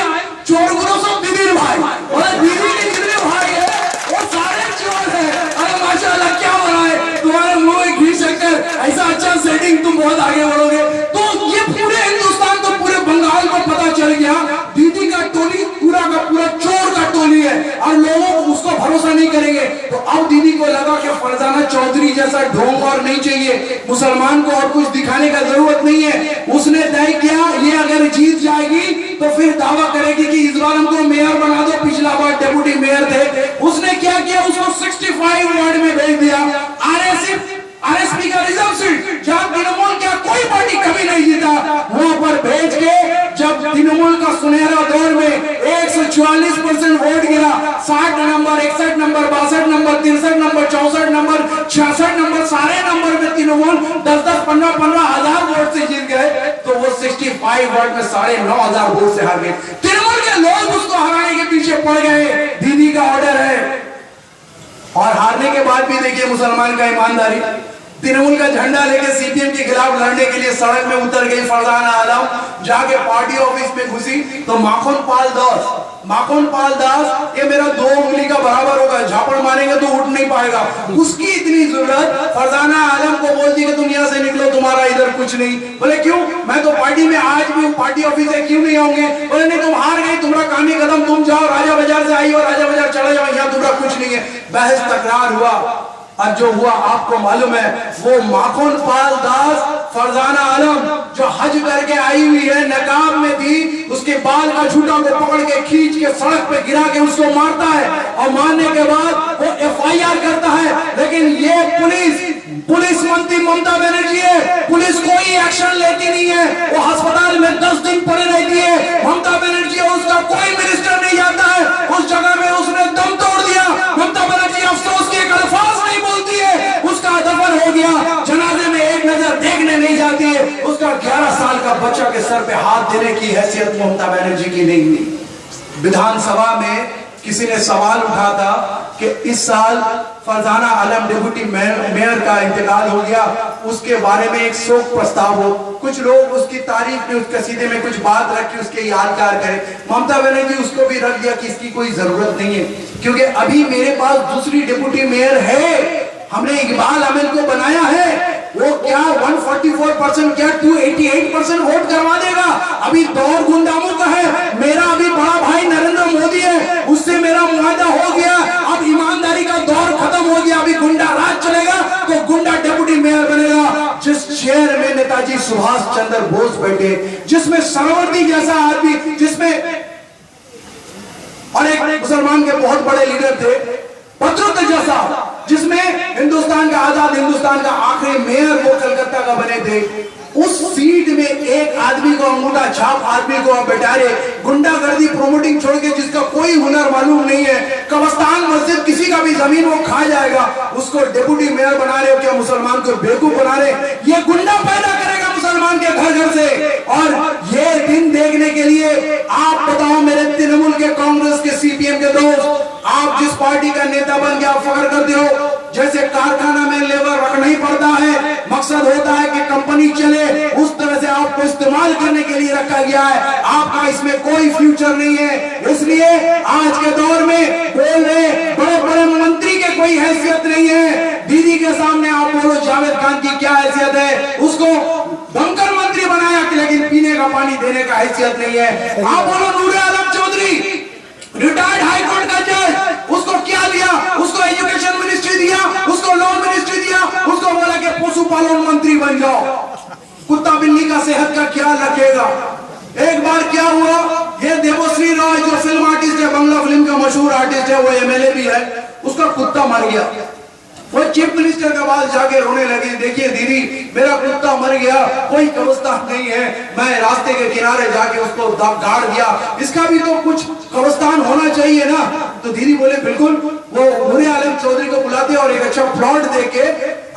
চোরগুলো সব দিদির ভাই। और दीदी के जितने भाई है वो सारे चोर है। अरे माशाल्लाह क्या हो रहा है, तुम्हारे मुंह में घी शक्कर, ऐसा अच्छा सेटिंग, तुम बहुत आगे बढ़ोगे। तो ये पूरे हिंदुस्तान तो पूरे बंगाल को पता चल गया दीदी का टोली पूरा का पूरा चोर का टोली है और लोग उसको भरोसा नहीं करेंगे। तो अब दीदी को लगा कि फरजाना चौधरी जैसा ढोंग और नहीं चाहिए, मुसलमान को और कुछ दिखाने का जरूरत नहीं है। उसने तय किया ये अगर जीत जाएगी तो फिर दावा करेगी कि इस बार हमको मेयर बना दो, पिछला बार डेप्यूटी मेयर थे। उसने क्या किया, उसको 65 वार्ड में भेज दिया। आरएसपी का रिजर्व सीट जहां तृणमूल क्या कोई पार्टी कभी नहीं जीता, वहां पर भेज के जब तृणमूल का सुनहरा दौर में 144% वोट गिरा, 60 number, 61 number, 62 number, 63 number, 64 number, 66 number, सारे नंबर में तृणमूल 10-10, 15-15 हजार वोट से जीत गए। तो वो 65 वार्ड में 9,500 वोट से हार गए। तृणमूल के लोग उसको हराने के पीछे पड़ गए। दीदी का ऑर्डर है। और हारने के बाद भी देखिए मुसलमान का ईमानदारी, तृणमूल का झंडा लेके सीपीएम के खिलाफ लड़ने के लिए सड़क में उतर गई फरजाना आलम। जाके पार्टी ऑफिस में घुसी तो माखन पाल दास ये मेरा 2 उंगली का बराबर होगा, झापड़ मारेंगे तो उठ नहीं पाएगा, उसकी इतनी जरूरत। फरजाना आलम को बोलती कि तुम यहाँ से निकलो, तुम्हारा इधर कुछ नहीं। बोले क्यों? मैं तो पार्टी में आज भी हूँ, पार्टी ऑफिस है, क्यों नहीं आऊंगे? बोले नहीं तुम हार गई, तुम्हारा कामी कदम, तुम जाओ राजा बाजार से आई और राजा बाजार चला जाओ, यहाँ तुम्हारा कुछ नहीं है। बहस तकरार हुआ। और जो हुआ आपको मालूम है, वो माखन पाल दास फरजाना आलम जो हज करके आई हुई है, नकाब में थी, उसके बाल का झूठा को पकड़ के खींच के सड़क पे गिरा के उसको मारता है और मारने के बाद वो FIR करता है। लेकिन ये पुलिस मंत्री ममता बनर्जी है, पुलिस कोई एक्शन लेती नहीं है। वो अस्पताल में 10 दिन पड़े रहती है, ममता बनर्जी उसका कोई मिनिस्टर नहीं जाता है उस जगह में। उसने दम तोड़ दिया। ममता बनर्जी अफसोस के एक अल्फाज नहीं बोलती है, उसका दफन हो गया, जनाजे में एक नजर देखने नहीं जाती है। उसका 11 साल का बच्चा के सर पे हाथ देने की हैसियत ममता बनर्जी की नहीं हुई। विधानसभा में किसी ने सवाल उठा था कि इस साल फरजाना आलम डिप्टी मेयर का इंतकाल हो गया, उसके बारे में एक शोक प्रस्ताव हो। कुछ लोग उसकी तारीफ में, उस कसीदे में कुछ बात रखी, उसके यादगार करें। ममता बनर्जी उसको भी रख दिया कि इसकी कोई जरूरत नहीं है, क्योंकि अभी मेरे पास दूसरी डिप्टी मेयर है। हमने इकबाल अमील को बनाया है, वो क्या 144% क्या 288% वोट करवा देगा। अभी दौर गुंडामों का है। मेरा अभी बड़ा भाई नरेंद्र मोदी है, उससे मेरा मुआहदा हो गया। अब ईमानदारी का दौर खत्म हो गया। अभी गुंडा राज चलेगा तो गुंडा डिप्टी मेयर बनेगा। जिस चेयर में नेताजी सुभाष चंद्र बोस बैठे, जिसमें सरवर्ती जैसा आदमी, जिसमें और एक मुसलमान के बहुत बड़े लीडर थे पत्रुत जैसा, जिसमें हिंदुस्तान का आजाद हिंदुस्तान का आखिरी मेयर वो कलकत्ता का बने थे, उस सीट में एक आदमी को, अंगूठा छाप आदमी को आप बैठा रहे, गुंडागर्दी प्रमोटिंग छोड़ के, जिसका कोई हुनर मालूम नहीं है, कब्रिस्तान मस्जिद किसी का भी जमीन वो खा जाएगा, उसको डिप्टी मेयर बना रहे हो। क्या मुसलमान को बेवकूफ बना रहे? ये गुंडा पैदा करेगा मुसलमान के घर घर से। और ये दिन देखने के लिए आप बताओ मेरे तृणमूल के, कांग्रेस के, CPM के दोस्त, आप जिस पार्टी का नेता बन के आप फख्र करते हो, जैसे कारखाना में लेबर रखना ही पड़ता है, मकसद होता है कि कंपनी चले, उस तरह से आपको इस्तेमाल करने के लिए रखा गया है। आपका इसमें कोई फ्यूचर नहीं है। इसलिए आज के दौर में बोल रहे बड़े बड़े मंत्री के कोई हैसियत नहीं है। दीदी के सामने आप बोलो जावेद खान की क्या हैसियत है, उसको बंकर मंत्री बनाया लेकिन पीने का पानी देने का हैसियत नहीं है। आप बोलो नूरे आलम चौधरी रिटायर्ड हाई कोर्ट का जज, उसको क्या दिया? उसको एजुकेशन मिनिस्ट्री दिया, उसको लॉ मिनिस्ट्री दिया, उसको बोला कि पशुपालन मंत्री बन जाओ। कुत्ता बिल्ली का सेहत का ख्याल रखेगा। एक बार क्या हुआ, ये देवश्री रॉय जो फिल्म आर्टिस्ट है, बंगला फिल्म का मशहूर आर्टिस्ट है, वो MLA भी है, उसका कुत्ता मर गया। वो चीफ मिनिस्टर के पास जाके रोने लगी, देखिए दीदी मेरा कुत्ता मर गया, कोई कब्रिस्तान नहीं है, मैं रास्ते के किनारे जाके उसको गाड़ दिया, इसका भी तो कुछ कब्रिस्तान होना चाहिए ना। तो दीदी बोले बिल्कुल, वो नूरे आलम चौधरी को बुलाते और एक अच्छा प्लॉट देके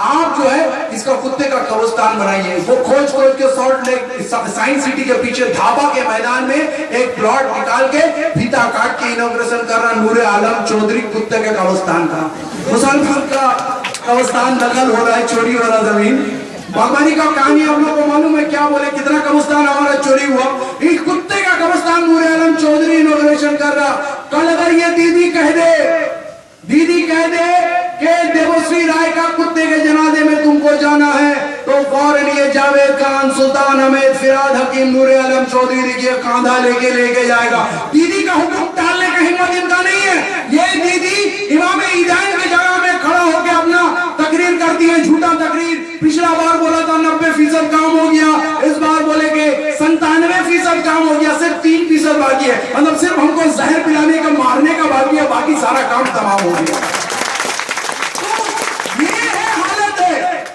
आप जो है इसका कुत्ते का कब्रिस्तान बनाइए। वो खोज के सॉल्ट लेक साइंस सिटी के पीछे धाबा के मैदान में एक प्लॉट निकाल के फीता काट के इनॉग्रेशन कर रहा नूरे आलम चौधरी कुत्ते के कब्रिस्तान का। मुसलमान का कब्रिस्तान दखल हो रहा है, चोरी हो रहा जमीन। बागबानी का कहानी आप लोगों को मालूम है, क्या बोले कितना कब्रिस्तान हमारा चोरी हुआ। इस कुत्ते का कब्रिस्तान नूरे आलम चौधरी इनॉग्रेशन कर रहा। कल अगर ये दीदी कह दे कि देवश्री राय का कुत्ते के जनाजे में तुमको जाना है, तो फौरन ये जावेद खान, सुल्तान अहमद, फिराद हकीम, नूरे आलम चौधरी के कांधा लेके जाएगा। दीदी का हुक्म टालने का हिम्मत इनका नहीं है। ये दीदी इमाम ईदैन की जगह में खड़ा होकर अपना तकरीर करती है, झूठा तकरीर। पिछला बार बोला था 90% काम हो गया, इस बार बोले कि 97% काम हो गया, सिर्फ 3% बाकी है। मतलब सिर्फ हमको जहर पिलाने का, मारने का बाकी है, बाकी सारा काम तमाम हो गया।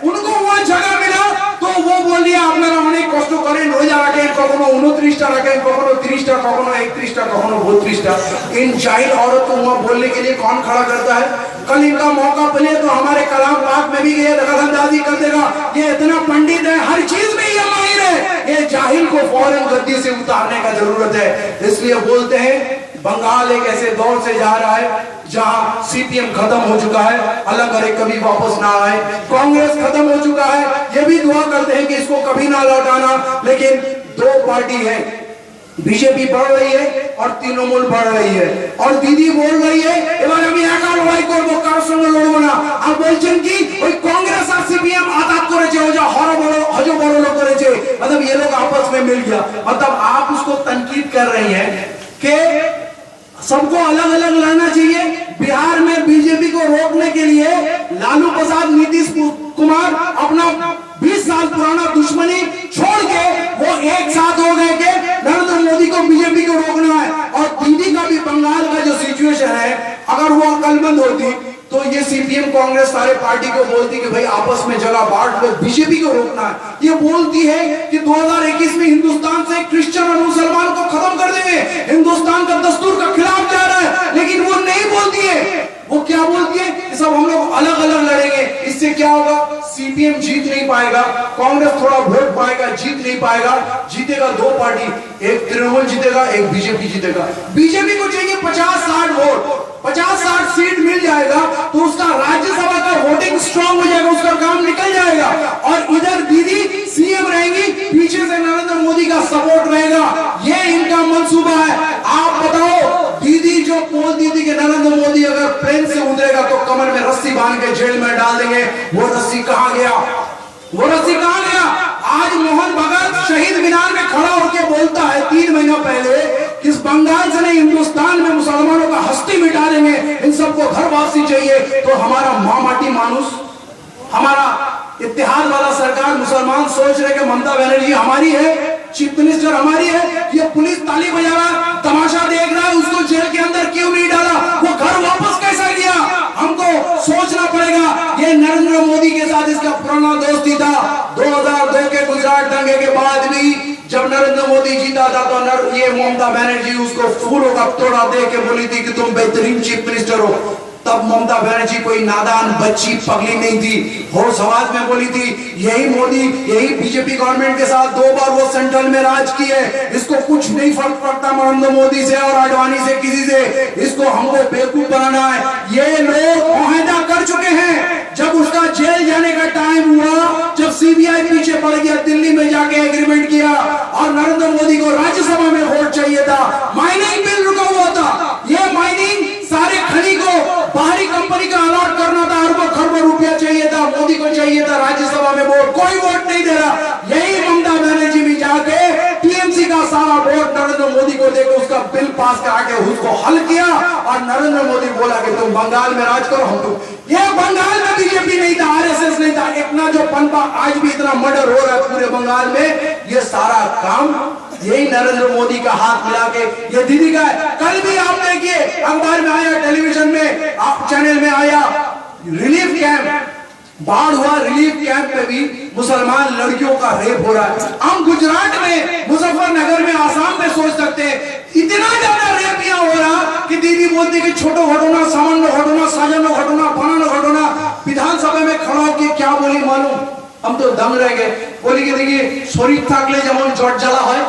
उनको वो जगह मिला तो वो बोल दिया আপনারা অনেক কষ্ট করেন, রোজা রাখেন, কখনো 29টা রাখেন, কখনো 30টা, কখনো 31টা, কখনো 32টা। इन जाहिल औरत को वहां बोलने के लिए कौन खड़ा करता है? कल इनका मौका मिले तो हमारे कलाम पाक में भी ये दखलंदाजी कर देगा। ये इतना पंडित है, हर चीज में ये माहिर है। ये जाहिल को फौरन गद्दी से उतारने का जरूरत है। इसलिए बोलते हैं बंगाल एक ऐसे दौर से जा रहा है जहां CPM खत्म हो चुका है, अल्लाह करे कभी वापस ना आए। कांग्रेस खत्म हो चुका है, ये भी दुआ करते हैं कि इसको कभी ना लौटाना। लेकिन दो पार्टी है, बीजेपी बढ़ रही है और तृणमूल बढ़ रही है। और दीदी बोल रही है এবার আমি একা লড়াই করব, কারোর সঙ্গে লড়বো না। আর বলছেন কি ওই कांग्रेस और CPM आजाद করেছে, ও যা হজ বড় করেছে, मतलब ये लोग आपस में मिल गया। मतलब आप उसको तनकीद कर रही हैं कि सबको अलग अलग लड़ना चाहिए। बिहार में बीजेपी को रोकने के लिए लालू प्रसाद नीतीश कुमार अपना 20 साल पुराना दुश्मनी छोड़ के वो एक साथ हो गए कि नरेंद्र मोदी को बीजेपी को रोकना है। और दीदी का भी बंगाल का जो सिचुएशन है, अगर वो अकलमंद होती तो ये सीपीएम कांग्रेस सारे पार्टी को बोलती कि भाई आपस में जगह बांट लो, बीजेपी को रोकना है। ये बोलती है कि 2021 में हिंदुस्तान से क्रिश्चियन और मुसलमान को खत्म कर देंगे, हिंदुस्तान का दस्तूर का खिलाफ जा रहा है, लेकिन वो नहीं बोलती है। वो क्या बोलती है कि सब हम लोग अलग अलग लड़ेंगे। इससे क्या होगा? सीपीएम जीत नहीं पाएगा, कांग्रेस थोड़ा वोट पाएगा, जीत नहीं पाएगा। जीतेगा दो पार्टी, एक तृणमूल जीतेगा, एक बीजेपी जीतेगा। बीजेपी को चाहिए 50-60 वोट, 50-60 सीट मिल जाएगा तो उसका राज्यसभा का वोटिंग स्ट्रांग हो जाएगा, उसका काम निकल जाएगा। और इधर दीदी सीएम रहेंगी, पीछे से नरेंद्र मोदी का सपोर्ट रहेगा। ये इनका मंसूबा है। आप बताओ, दीदी जो बोलती थी कि नरेंद्र मोदी अगर प्लेन से उतरेगा तो कमर में रस्सी बांध के जेल में डाल देंगे, वो रस्सी कहां गया? वो रस्सी कहां गया? आज मोहन भगत शहीद मीनार में खड़ा होकर बोलता है 3 महीना पहले कि इस बंगाल से नहीं, हिंदुस्तान में मुसलमानों का हस्ती मिटा देंगे, इन सबको घर वापसी चाहिए। तो हमारा मां माटी मानुस, हमारा इत्तेहाद वाला सरकार, मुसलमान सोच रहे कि ममता बनर्जी हमारी है, चीफ मिनिस्टर हमारी है, ये पुलिस ताली बजा रहा, तमाशा देख रहा है, उसको जेल के अंदर क्यों नहीं डाला? वो घर वापस कैसा गया? हमको सोचना पड़ेगा। ये नरेंद्र मोदी के साथ इसका पुराना दोस्ती था। 2002 के गुजरात दंगे के बाद भी जब नरेंद्र मोदी जीता था तो ये ममता बनर्जी उसको फूलों का तोड़ा दे के बोली थी कि तुम बेहतरीन चीफ मिनिस्टर हो। तब ममता बनर्जी कोई नादान बच्ची पगली नहीं थी, होश हवास में बोली थी। यही मोदी, यही बीजेपी गवर्नमेंट के साथ 2 बार वो सेंट्रल में राज की है। इसको कुछ नहीं फर्क पड़ता नरेंद्र मोदी से और आडवाणी से, किसी से। इसको हमको बेवकूफ बनाना है। ये लोग मुआहदा कर चुके हैं। जब उसका जेल जाने का टाइम हुआ, जब सीबीआई पीछे पड़ गया, दिल्ली में जाके एग्रीमेंट किया और नरेंद्र मोदी को राज्यसभा में वोट चाहिए था, माइनिंग बिल रुका हुआ था। ये माइनिंग सारे खनी को बाहरी कंपनी का अलॉट करना था, अरबों खरबों रुपया चाहिए था, मोदी को चाहिए था राज्यसभा में वोट, कोई वोट नहीं दे रहा। यही ममता बनर्जी भी जाके टीएमसी का सारा वोट नरेंद्र मोदी को देकर उसका बिल पास करा के उसको हल किया और नरेंद्र मोदी बोला कि तुम बंगाल में राज करो, हम तुम। ये बंगाल में बीजेपी नहीं था, आरएसएस नहीं था। इतना जो पनपा, आज भी इतना मर्डर हो रहा है पूरे बंगाल में, ये सारा काम यही नरेंद्र मोदी का हाथ मिला के ये दीदी का है। कल भी आप देखिए, अखबार में आया, टेलीविजन में, चैनल में आया, रिलीफ कैंप, बाढ़ हुआ, रिलीफ कैंप में भी मुसलमान लड़कियों का रेप हो रहा है। हम गुजरात में, मुजफ्फरनगर में, आसाम में सोच सकते हैं, इतना ज्यादा रेप यहाँ हो रहा कि दीदी बोलती कि छोटो घटना, सामान्य घटना, साजनो घटना, फलाना घटना। विधानसभा में खड़ा होकर क्या बोली मालूम? हम तो दंग रह गए। बोली कि देखिए, शरीर থাকলে যেমন জট জ্বালা হয়,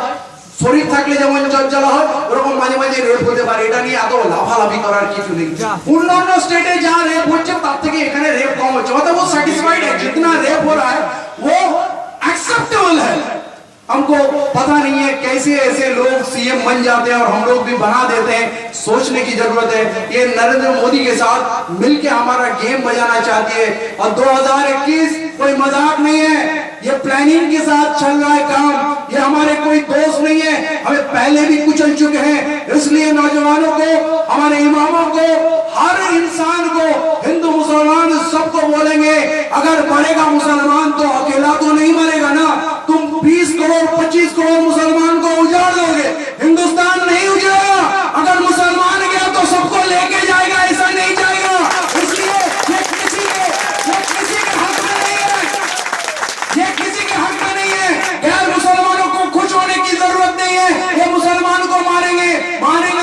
শরীর থাকলে যেমন জট জ্বালা হয়, ওরকম মাঝে মাঝে রেপ হতে পারে। এটা নিয়ে এত লাফালাফি করার কিছু নেই। অন্যান্য স্টেটে যা রেপ হচ্ছে তার থেকে এখানে রেপ কম হচ্ছে, मतलब वो सैटिस्फाइड है। जितना रेप हो रहा है वो एक्सेप्टेबल है। हमको पता नहीं है कैसे ऐसे लोग सीएम बन जाते हैं और हम लोग भी बना देते हैं। सोचने की जरूरत है। ये नरेंद्र मोदी के साथ मिलके हमारा गेम बजाना चाहती है और 2021 कोई मजाक नहीं है। ये प्लानिंग के साथ चल रहा है काम। ये हमारे कोई दोस्त नहीं है, हमें पहले भी कुचल चुके हैं। इसलिए नौजवानों को, हमारे इमामों को, हर इंसान को, हिंदू मुसलमान सबको बोलेंगे, अगर मरेगा मुसलमान तो अकेला तो नहीं मरेगा ना। तुम 20 करोड़ 25 करोड़ मुसलमान को उजाड़ दोगे, हिंदुस्तान नहीं उजाड़ेगा। अगर मुसलमान गया तो सबको लेके जाएगा, ऐसा नहीं जाएगा। इसलिए ये किसी के हक में नहीं है, ये किसी के हक में नहीं है। गैर मुसलमानों को खुश होने की जरूरत नहीं है। ये मुसलमान को मारेंगे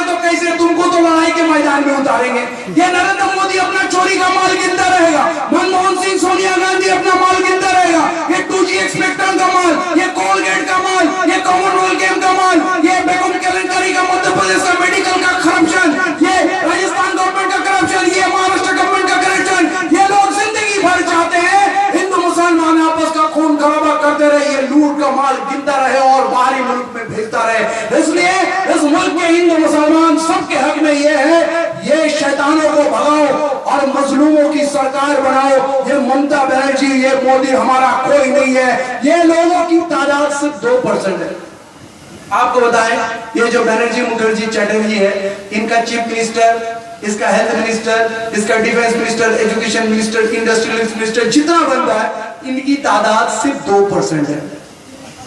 तो कैसे? तुमको तो लड़ाई के मैदान में उतारेंगे। ये नरेंद्र मोदी अपना चोरी का माल गिनता रहेगा, मनमोहन सिंह, सोनिया गांधी अपना माल गिनता रहेगा। ये 2G स्पेक्ट्रम का माल, ये कोलगेट का माल, ये कॉमनवेल्थ गेम का माल, ये बेगम केलेंकरी का, मध्य प्रदेश का मेडिकल का करप्शन, ये राजस्थान गवर्नमेंट का करप्शन, ये महाराष्ट्र गवर्नमेंट का करप्शन। ये लोग जिंदगी भर चाहते हैं हिंदू मुसलमान आपस का खून खराबा करते रहे, ये लूट का माल गिनता रहे और बाहरी मुल्क में भेजता रहे। इसलिए इस मुल्क के हिंदू मुसलमान सबके हक में ये है, ये शैतानों को भगाओ और मजलूमों की सरकार बनाओ। ये ममता बनर्जी, ये मोदी हमारा कोई नहीं है। ये लोगों की तादाद सिर्फ 2% है। आपको बताएं, ये जो बनर्जी मुखर्जी चटर्जी है, इनका चीफ मिनिस्टर इसका हेल्थ मिनिस्टर, इसका defence minister, education minister, industrial minister जितना बनता है, इनकी तादाद सिर्फ 2% है।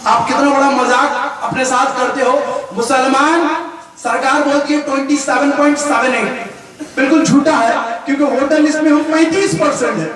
आप कितना बड़ा मजाक अपने साथ करते हो। मुसलमान सरकार बोलती है 27.78, बिल्कुल झूठा है, क्योंकि वोटर लिस्ट में हम 35% है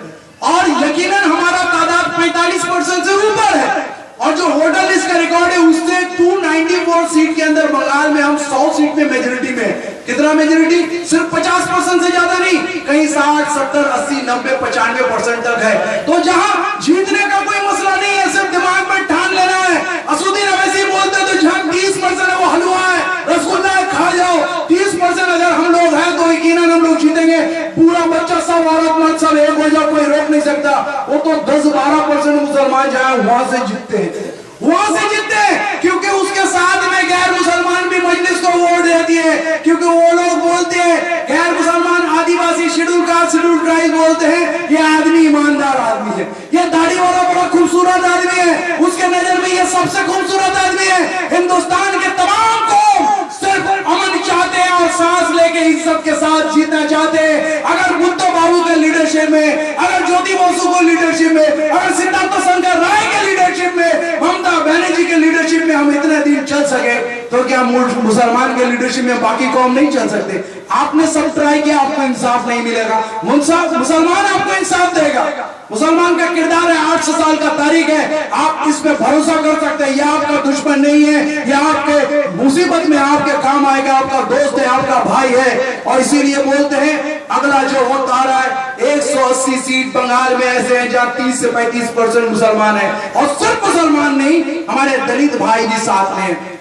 और यकीनन हमारा तादाद 45% से ऊपर है। और जो वोटर लिस्ट का रिकॉर्ड है उससे 294 सीट के अंदर बंगाल में हम 100 सीट में मेजोरिटी में। कितना मेजोरिटी? सिर्फ 50% से ज्यादा नहीं, कहीं 60, 70, 80, 90, 95% तक है। तो जहां जीतने का कोई मसला नहीं है, सिर्फ दिमाग में ठान लेना है। असुद्दीन अवैसी बोलते तो जहां 30% है वो हलवा है, रसगुल्ला है, खा जाओ। 30% अगर हम लोग हैं तो यकीनन हम लोग जीतेंगे। पूरा बच्चा सब औरत मर्द सब एक हो जाओ, कोई रोक नहीं सकता। वो तो 10-12% मुसलमान जहां वहां से जीतते हैं, वहां से जीतते हैं, क्योंकि उसके साथ में गैर मुसलमान भी मजलिस को वोट देती है, क्योंकि वो लोग बोलते हैं, गैर मुसलमान आदिवासी शेड्यूल कास्ट शेड्यूल ट्राइब बोलते हैं ये आदमी ईमानदार आदमी है, ये दाढ़ी वाला बड़ा खूबसूरत आदमी है, उसके नजर में ये सबसे खूबसूरत आदमी है। हिंदुस्तान के तमाम कौम सिर्फ अमन चाहते हैं और सांस लेके इज्जत के साथ जीतना चाहते हैं। अगर बुद्धो बाबू के लीडरशिप में, अगर ज्योति बसु को लीडरशिप में, अगर सिद्धार्थ शंकर राय के लीडरशिप में, ममता बनर्जी के लीडरशिप में हम इतने दिन चल सके, तो क्या मुसलमान के लीडरशिप में बाकी कौम नहीं चल सकते? आपने सब ट्राई किया, आपको इंसाफ नहीं मिलेगा। मुसलमान आपको इंसाफ देगा। मुसलमान का किरदार है, 800 साल का तारीख है, आप इस पे भरोसा कर सकते हैं। यह आपका दुश्मन नहीं है, यह आपके मुसीबत में आपके काम आएगा, आपका दोस्त है, आपका भाई है। और इसीलिए बोलते हैं अगला जो वोट आ रहा है, 180 सीट बंगाल में ऐसे हैं जहां 30 से 35% मुसलमान है। और सिर्फ मुसलमान नहीं, हमारे दलित भाई भी साथ में।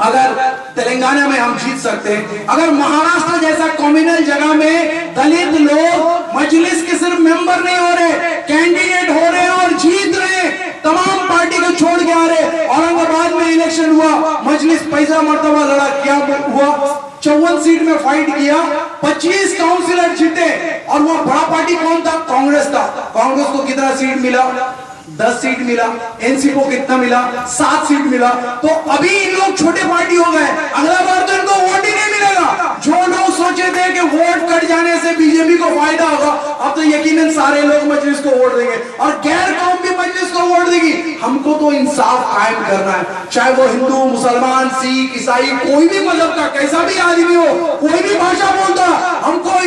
अगर तेलंगाना में हम जीत सकते हैं, अगर महाराष्ट्र जैसा कम्युनल जगह में दलित लोग मजलिस के सिर्फ मेंबर नहीं हो रहे, कैंडिडेट हो रहे हैं और जीत रहे हैं, तमाम पार्टी को छोड़ के आ रहे। औरंगाबाद में इलेक्शन हुआ, मजलिस पैसा मर्तबा लड़ा, क्या हुआ? 54 सीट में फाइट किया, 25 काउंसिलर जीते। और वो बड़ा पार्टी कौन था? कांग्रेस था। कांग्रेस को कितना सीट मिला? 10 सीट मिला। एनसी को कितना मिला? 7 सीट मिला। तो अभी इन लोग छोटे पार्टी हो गए, अगला बार तो इनको वोट ही नहीं मिलेगा। जो लोग सोचे थे कि वोट कट जाने से बीजेपी को फायदा होगा, अब तो यकीनन सारे लोग मजलिस को वोट देंगे और गैर कौम भी मजलिस को वोट देगी। हमको तो इंसाफ कायम करना है, चाहे वो हिंदू, मुसलमान, सिख, ईसाई, कोई भी मजहब का कैसा भी आदमी हो, कोई भी भाषा बोलता, हमको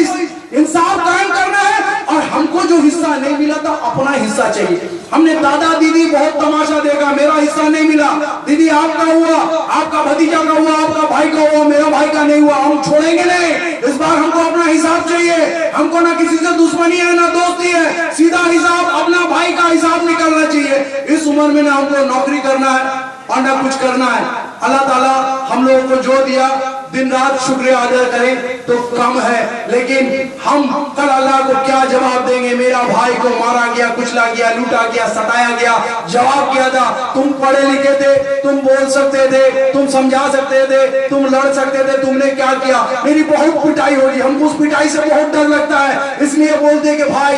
इंसाफ कायम करना है। और हमको जो हिस्सा नहीं मिला था, अपना हिस्सा चाहिए। हमने दादा दीदी बहुत तमाशा देखा, मेरा हिस्सा नहीं मिला। दीदी आपका हुआ, आपका भतीजा का हुआ, आपका भाई का हुआ, मेरा भाई का नहीं हुआ। हम छोड़ेंगे नहीं, इस बार हमको अपना हिसाब चाहिए। हमको ना किसी से दुश्मनी है ना दोस्ती है, सीधा हिसाब अपना भाई का हिसाब निकलना चाहिए। इस उम्र में ना हमको नौकरी करना है और ना कुछ करना है। अल्लाह ताला हम लोगों को जो दिया, दिन रात शुक्रिया अदा करें तो कम है, लेकिन हम कल अल्लाह को क्या जवाब देंगे? मेरा भाई को मारा गया, कुचला गया, लूटा गया, सताया गया, जवाब किया था, तुम पढ़े लिखे थे, तुम बोल सकते थे, तुम समझा सकते थे, तुम लड़ सकते थे, तुमने क्या किया? मेरी बहुत पिटाई होगी, हमको उस पिटाई से बहुत डर लगता है, इसलिए बोलते कि भाई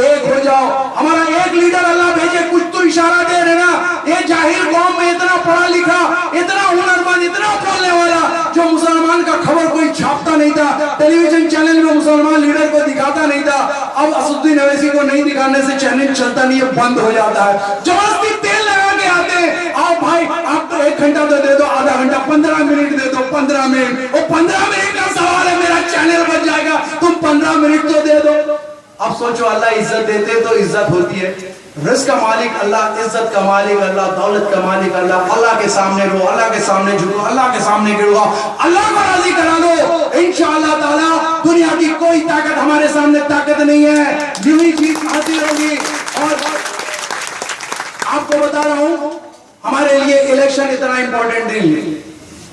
एक हो जाओ। हमारा एक लीडर अल्लाह भेजे, कुछ तो इशारा दे रहे ना। ये जाहिल कौम में इतना पढ़ा लिखा, इतना हुनरमंद, इतना बोलने वाला, जो मुसलमान का खबर कोई छापता नहीं था, टेलीविजन चैनल में मुसलमान लीडर को दिखाता नहीं था। अब असदुद्दीन अवैसी को नहीं दिखाने से चैनल चलता नहीं है, बंद हो जाता है। जबरदस्ती तेल लगा के आते हैं, आओ भाई आप तो 1 घंटा तो दे दो, आधा घंटा, 15 मिनट दे दो, 15 मिनट। वो 15 मिनट का सवाल है, मेरा चैनल बच जाएगा, तुम 15 मिनट तो दे दो। अब सोचो, अल्लाह इज्जत देते तो इज्जत होती है। रिज़्क़ का मालिक अल्लाह, इज्जत का मालिक अल्लाह, दौलत का मालिक अल्लाह। अल्लाह के सामने रो, अल्लाह के सामने झुको, अल्लाह के सामने गिरो, अल्लाह को राजी करा दो। इंशाअल्लाह ताला दुनिया की कोई ताकत हमारे सामने ताकत नहीं है, यही चीज हासिल होगी। और आपको बता रहा हूं, हमारे लिए इलेक्शन इतना इंपॉर्टेंट नहीं है,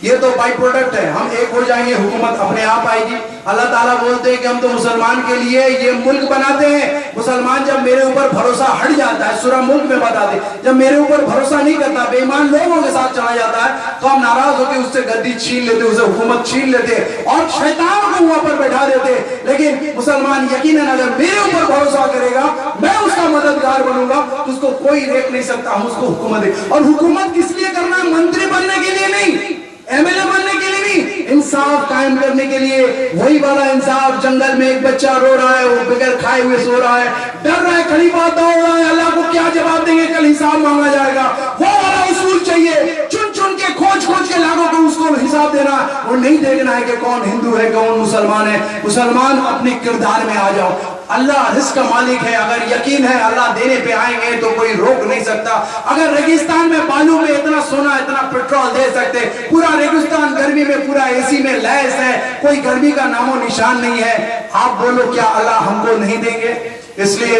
ये तो बाई प्रोडक्ट है। हम एक हो जाएंगे, हुकूमत अपने आप आएगी। अल्लाह ताला बोलते हैं कि हम तो मुसलमान के लिए ये मुल्क बनाते हैं। मुसलमान जब मेरे ऊपर भरोसा हट जाता है, सूरह मुल्क में बता दे, जब मेरे ऊपर भरोसा नहीं करता, बेईमान लोगों के साथ चला जाता है, तो हम नाराज होकर उससे गद्दी छीन लेते, उसे हुकूमत छीन लेते और शैतान को वहां पर बैठा देते। लेकिन मुसलमान यकीनन अगर मेरे ऊपर भरोसा करेगा, मैं उसका मददगार बनूंगा, तो उसको कोई रोक नहीं सकता। हम उसको हुकूमत दे, और हुकूमत किस लिए करना है? मंत्री बनने के लिए नहीं, एमएलए बनने के लिए नहीं, इंसाफ कायम करने के लिए वही वाला इंसाफ। जंगल में एक बच्चा रो रहा है, वो बगैर खाए हुए सो रहा है, डर रहा है, खलीफा दौड़ रहा है, अल्लाह को क्या जवाब देंगे, कल हिसाब मांगा जाएगा। वो वाला उसूल चाहिए, चुन चुन के खोज खोज के लागों को उसको हिसाब देना, और नहीं देखना है कि कौन हिंदू है कौन मुसलमान है। मुसलमान अपने किरदार में आ जाओ। अल्लाह रिस्क का मालिक है, अगर यकीन है अल्लाह देने पे आएंगे तो कोई रोक नहीं सकता। अगर रेगिस्तान में बालू में इतना सोना इतना पेट्रोल दे सकते, पूरा रेगिस्तान गर्मी में पूरा एसी में लैस है, कोई गर्मी का नामो निशान नहीं है, आप बोलो क्या अल्लाह हमको नहीं देंगे? इसलिए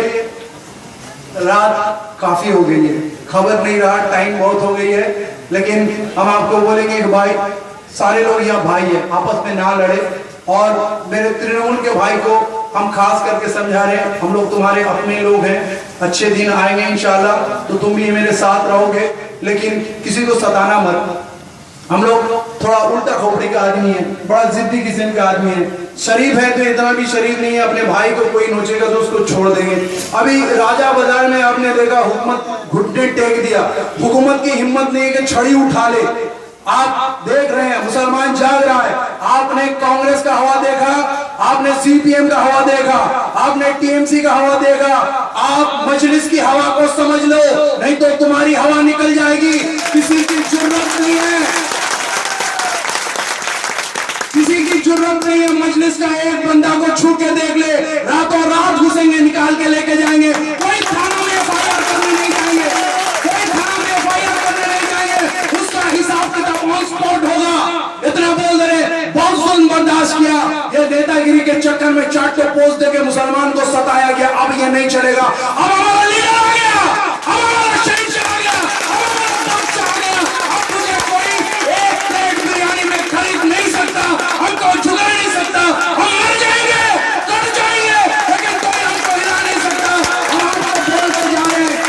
रात काफी हो गई है, खबर नहीं रहा, टाइम बहुत हो गई है, लेकिन हम आपको बोलेंगे कि भाई सारे लोग यहाँ भाई है, आपस में ना लड़े। और मेरे तृणमूल के भाई को हम खास करके समझा रहे हैं, हम लोग तुम्हारे अपने लोग हैं, अच्छे दिन आएंगे इंशाल्लाह तो तुम भी मेरे साथ रहोगे, लेकिन किसी को सताना मत। हम लोग थोड़ा उल्टा खोपड़ी का आदमी है, बड़ा जिद्दी किस्म का आदमी है, शरीफ है तो इतना भी शरीफ नहीं है, अपने भाई को कोई नोचेगा तो उसको छोड़ देंगे। अभी राजा बाजार में आपने देखा हुकूमत घुटने टेक दिया, हुकूमत की हिम्मत नहीं है कि छड़ी उठा ले। आप देख रहे हैं मुसलमान जाग रहा है। आपने कांग्रेस का हवा देखा, आपने सीपीएम का हवा देखा, आपने टीएमसी का हवा देखा, आप मजलिस की हवा को समझ लो, नहीं तो तुम्हारी हवा निकल जाएगी। किसी की जरूरत नहीं है, किसी की जरूरत नहीं है, मजलिस का एक बंदा को छू के देख ले, रातों रात घुसेंगे, निकाल के लेके जाएंगे। कोई थाना में एफआईआर करने नहीं जाएंगे, कोई थाना में एफआईआर करने नहीं जाएंगे, उसका हिसाब किताब ऑन स्पॉट होगा। इतना बोल दे रहे, बहुत जुल्म बर्दाश्त किया, ये नेतागिरी के चक्कर में चाट के पोस्ट देके मुसलमान को सताया गया, अब ये नहीं चलेगा। अब हमारा लीडर आ गया, हमारा शहंशाह आ गया, हमारा बादशाह आ गया, अब मुझे कोई एक प्लेट बिरयानी में खरीद नहीं सकता, हमको झुका नहीं सकता, हम मर जाएंगे, कट जाएंगे, लेकिन कोई हमको हिला नहीं सकता। हम आपको बोलते जा रहे हैं,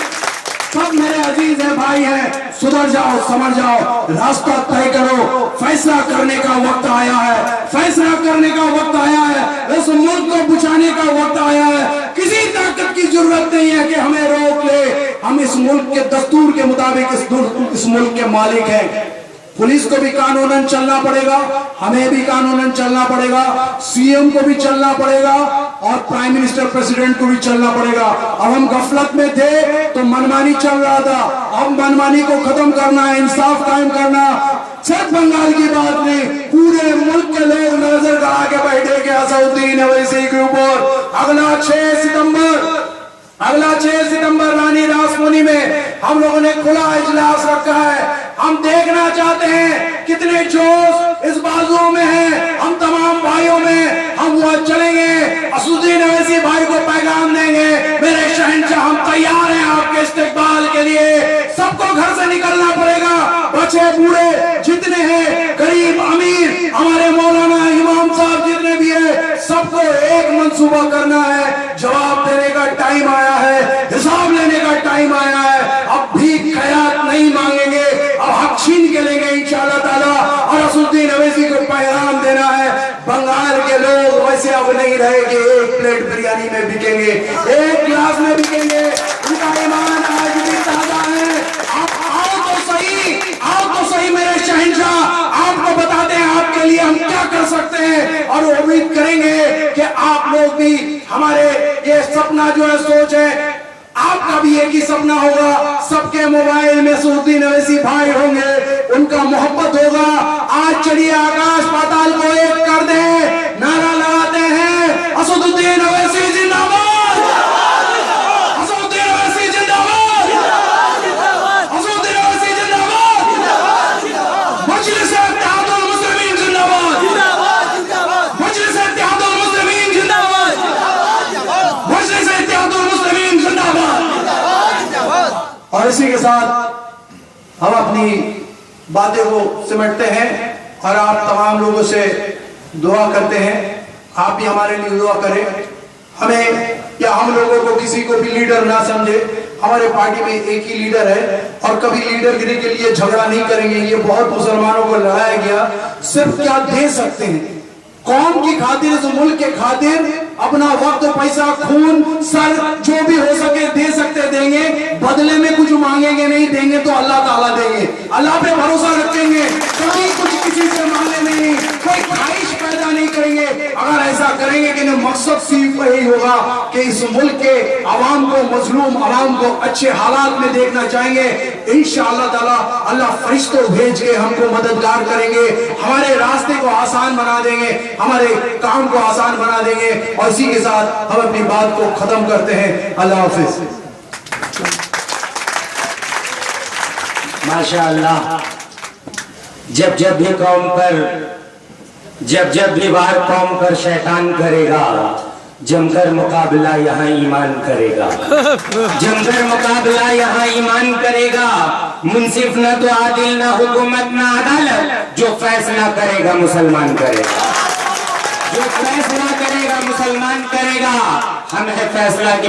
सब मेरे अजीज है, भाई है, सुधर जाओ, समझ जाओ, रास्ता तय करो, फैसला करने का वक्त आया है, फैसला करने का वक्त आया है, इस मुल्क को बचाने का वक्त आया है। किसी ताकत की जरूरत नहीं है कि हमें रोक ले, हम इस मुल्क के दस्तूर के मुताबिक इस मुल्क के मालिक हैं। पुलिस को भी कानूनन चलना पड़ेगा, हमें भी कानूनन चलना पड़ेगा, सीएम को भी चलना पड़ेगा और प्राइम मिनिस्टर प्रेसिडेंट को भी चलना पड़ेगा। अब हम गफलत में थे तो मनमानी चल रहा था, अब मनमानी को खत्म करना है, इंसाफ कायम करना। सिर्फ बंगाल की बात नहीं, पूरे मुल्क के लोग नजर गड़ा के बैठे कि असदुद्दीन ओवैसी के ऊपर अगला 6 सितंबर रानी रासमुनी में हम लोगों ने खुला इजलास रखा है। हम देखना चाहते हैं कितने जोश इस बाजुओं में है, हम तमाम भाइयों में हम वहां चलेंगे, असदुद्दीन ओवैसी भाई को पैगाम देंगे, मेरे शहंशाह हम तैयार हैं आपके इस्तेकबाल के लिए। सबको घर से निकलना पड़ेगा, बच्चे बूढ़े जितने हैं, गरीब अमीर, हमारे मौलाना इमाम साहब जितने भी है, सबको एक मंसूबा करना है। जवाब देने का टाइम आया है, हिसाब लेने का टाइम आया है। अब भी खैरात नहीं मांगेंगे, अब हक छीन के लेंगे इंशाअल्लाह ताला। और असदुद्दीन ओवैसी को पैगाम देना है, बंगाल के लोग वैसे अब नहीं रहेंगे, एक प्लेट बिरयानी में बिकेंगे, एक गिलास में बिकेंगे। उनका ईमान आज भी ताजा है। आप आओ तो सही मेरे शहंशाह, आपको बताते हैं आपके लिए हम क्या कर सकते हैं, और उम्मीद करेंगे कि आप लोग भी हमारे ये सपना जो है सोच है, आपका भी एक ही सपना होगा, सबके मोबाइल में असदुद्दीन ओवैसी भाई होंगे, उनका मोहब्बत होगा। आज चलिए आकाश पाताल को एक कर दे, नारा लगाते हैं, असदुद्दीन ओवैसी जिंदाबाद, असदुद्दीन ओवैसी जिंदाबाद, असदुद्दीन ओवैसी जिंदाबाद, मजलिस इत्तेहादुल मुस्लिमीन जिंदाबाद, मजलिस इत्तेहादुल मुस्लिमीन जिंदाबाद, मजलिस इत्तेहादुल मुस्लिमीन जिंदाबाद। और इसी के साथ हम अपनी बातें को सिमटते हैं और आप तमाम लोगों से दुआ करते हैं, आप भी हमारे लिए दुआ करें। हमें या हम लोगों को किसी को भी लीडर ना समझे, हमारे पार्टी में एक ही लीडर है और कभी लीडरगिरी के लिए झगड़ा नहीं करेंगे। ये बहुत मुसलमानों को लड़ाया गया, सिर्फ क्या दे सकते हैं कौम की खातिर, इस मुल्क के खातिर अपना वक्त, पैसा, खून, सर जो भी हो सके दे सकते देंगे, बदले में कुछ मांगेंगे नहीं, देंगे तो अल्लाह ताला देंगे, अल्लाह पे भरोसा रखेंगे, कभी कुछ किसी से मांगे नहीं। कोई ख्वाहिश पैदा नहीं करेंगे। अगर ऐसा करेंगे कि मकसद सिर्फ यही होगा कि इस मुल्क के आवाम को, मजलूम आवाम को अच्छे हालात में देखना चाहेंगे, इंशाअल्लाह ताला अल्लाह फरिश्तों भेज के हमको मददगार करेंगे, हमारे रास्ते को आसान बना देंगे, हमारे काम को आसान बना देंगे। और इसी के साथ हम अपनी बात को खत्म करते हैं। अल्लाह हाफिज। माशाअल्लाह, जब जब भी कौम पर, जब भी वार कौम पर शैतान करेगा, जमकर मुकाबला यहाँ ईमान करेगा। जमकर मुकाबला यहाँ ईमान करेगा। मुंसिफ न तो आदिल, न हुकूमत, न अदालत, जो फैसला करेगा मुसलमान करेगा। जो फैसला करेगा मुसलमान करेगा। हम है फैसला की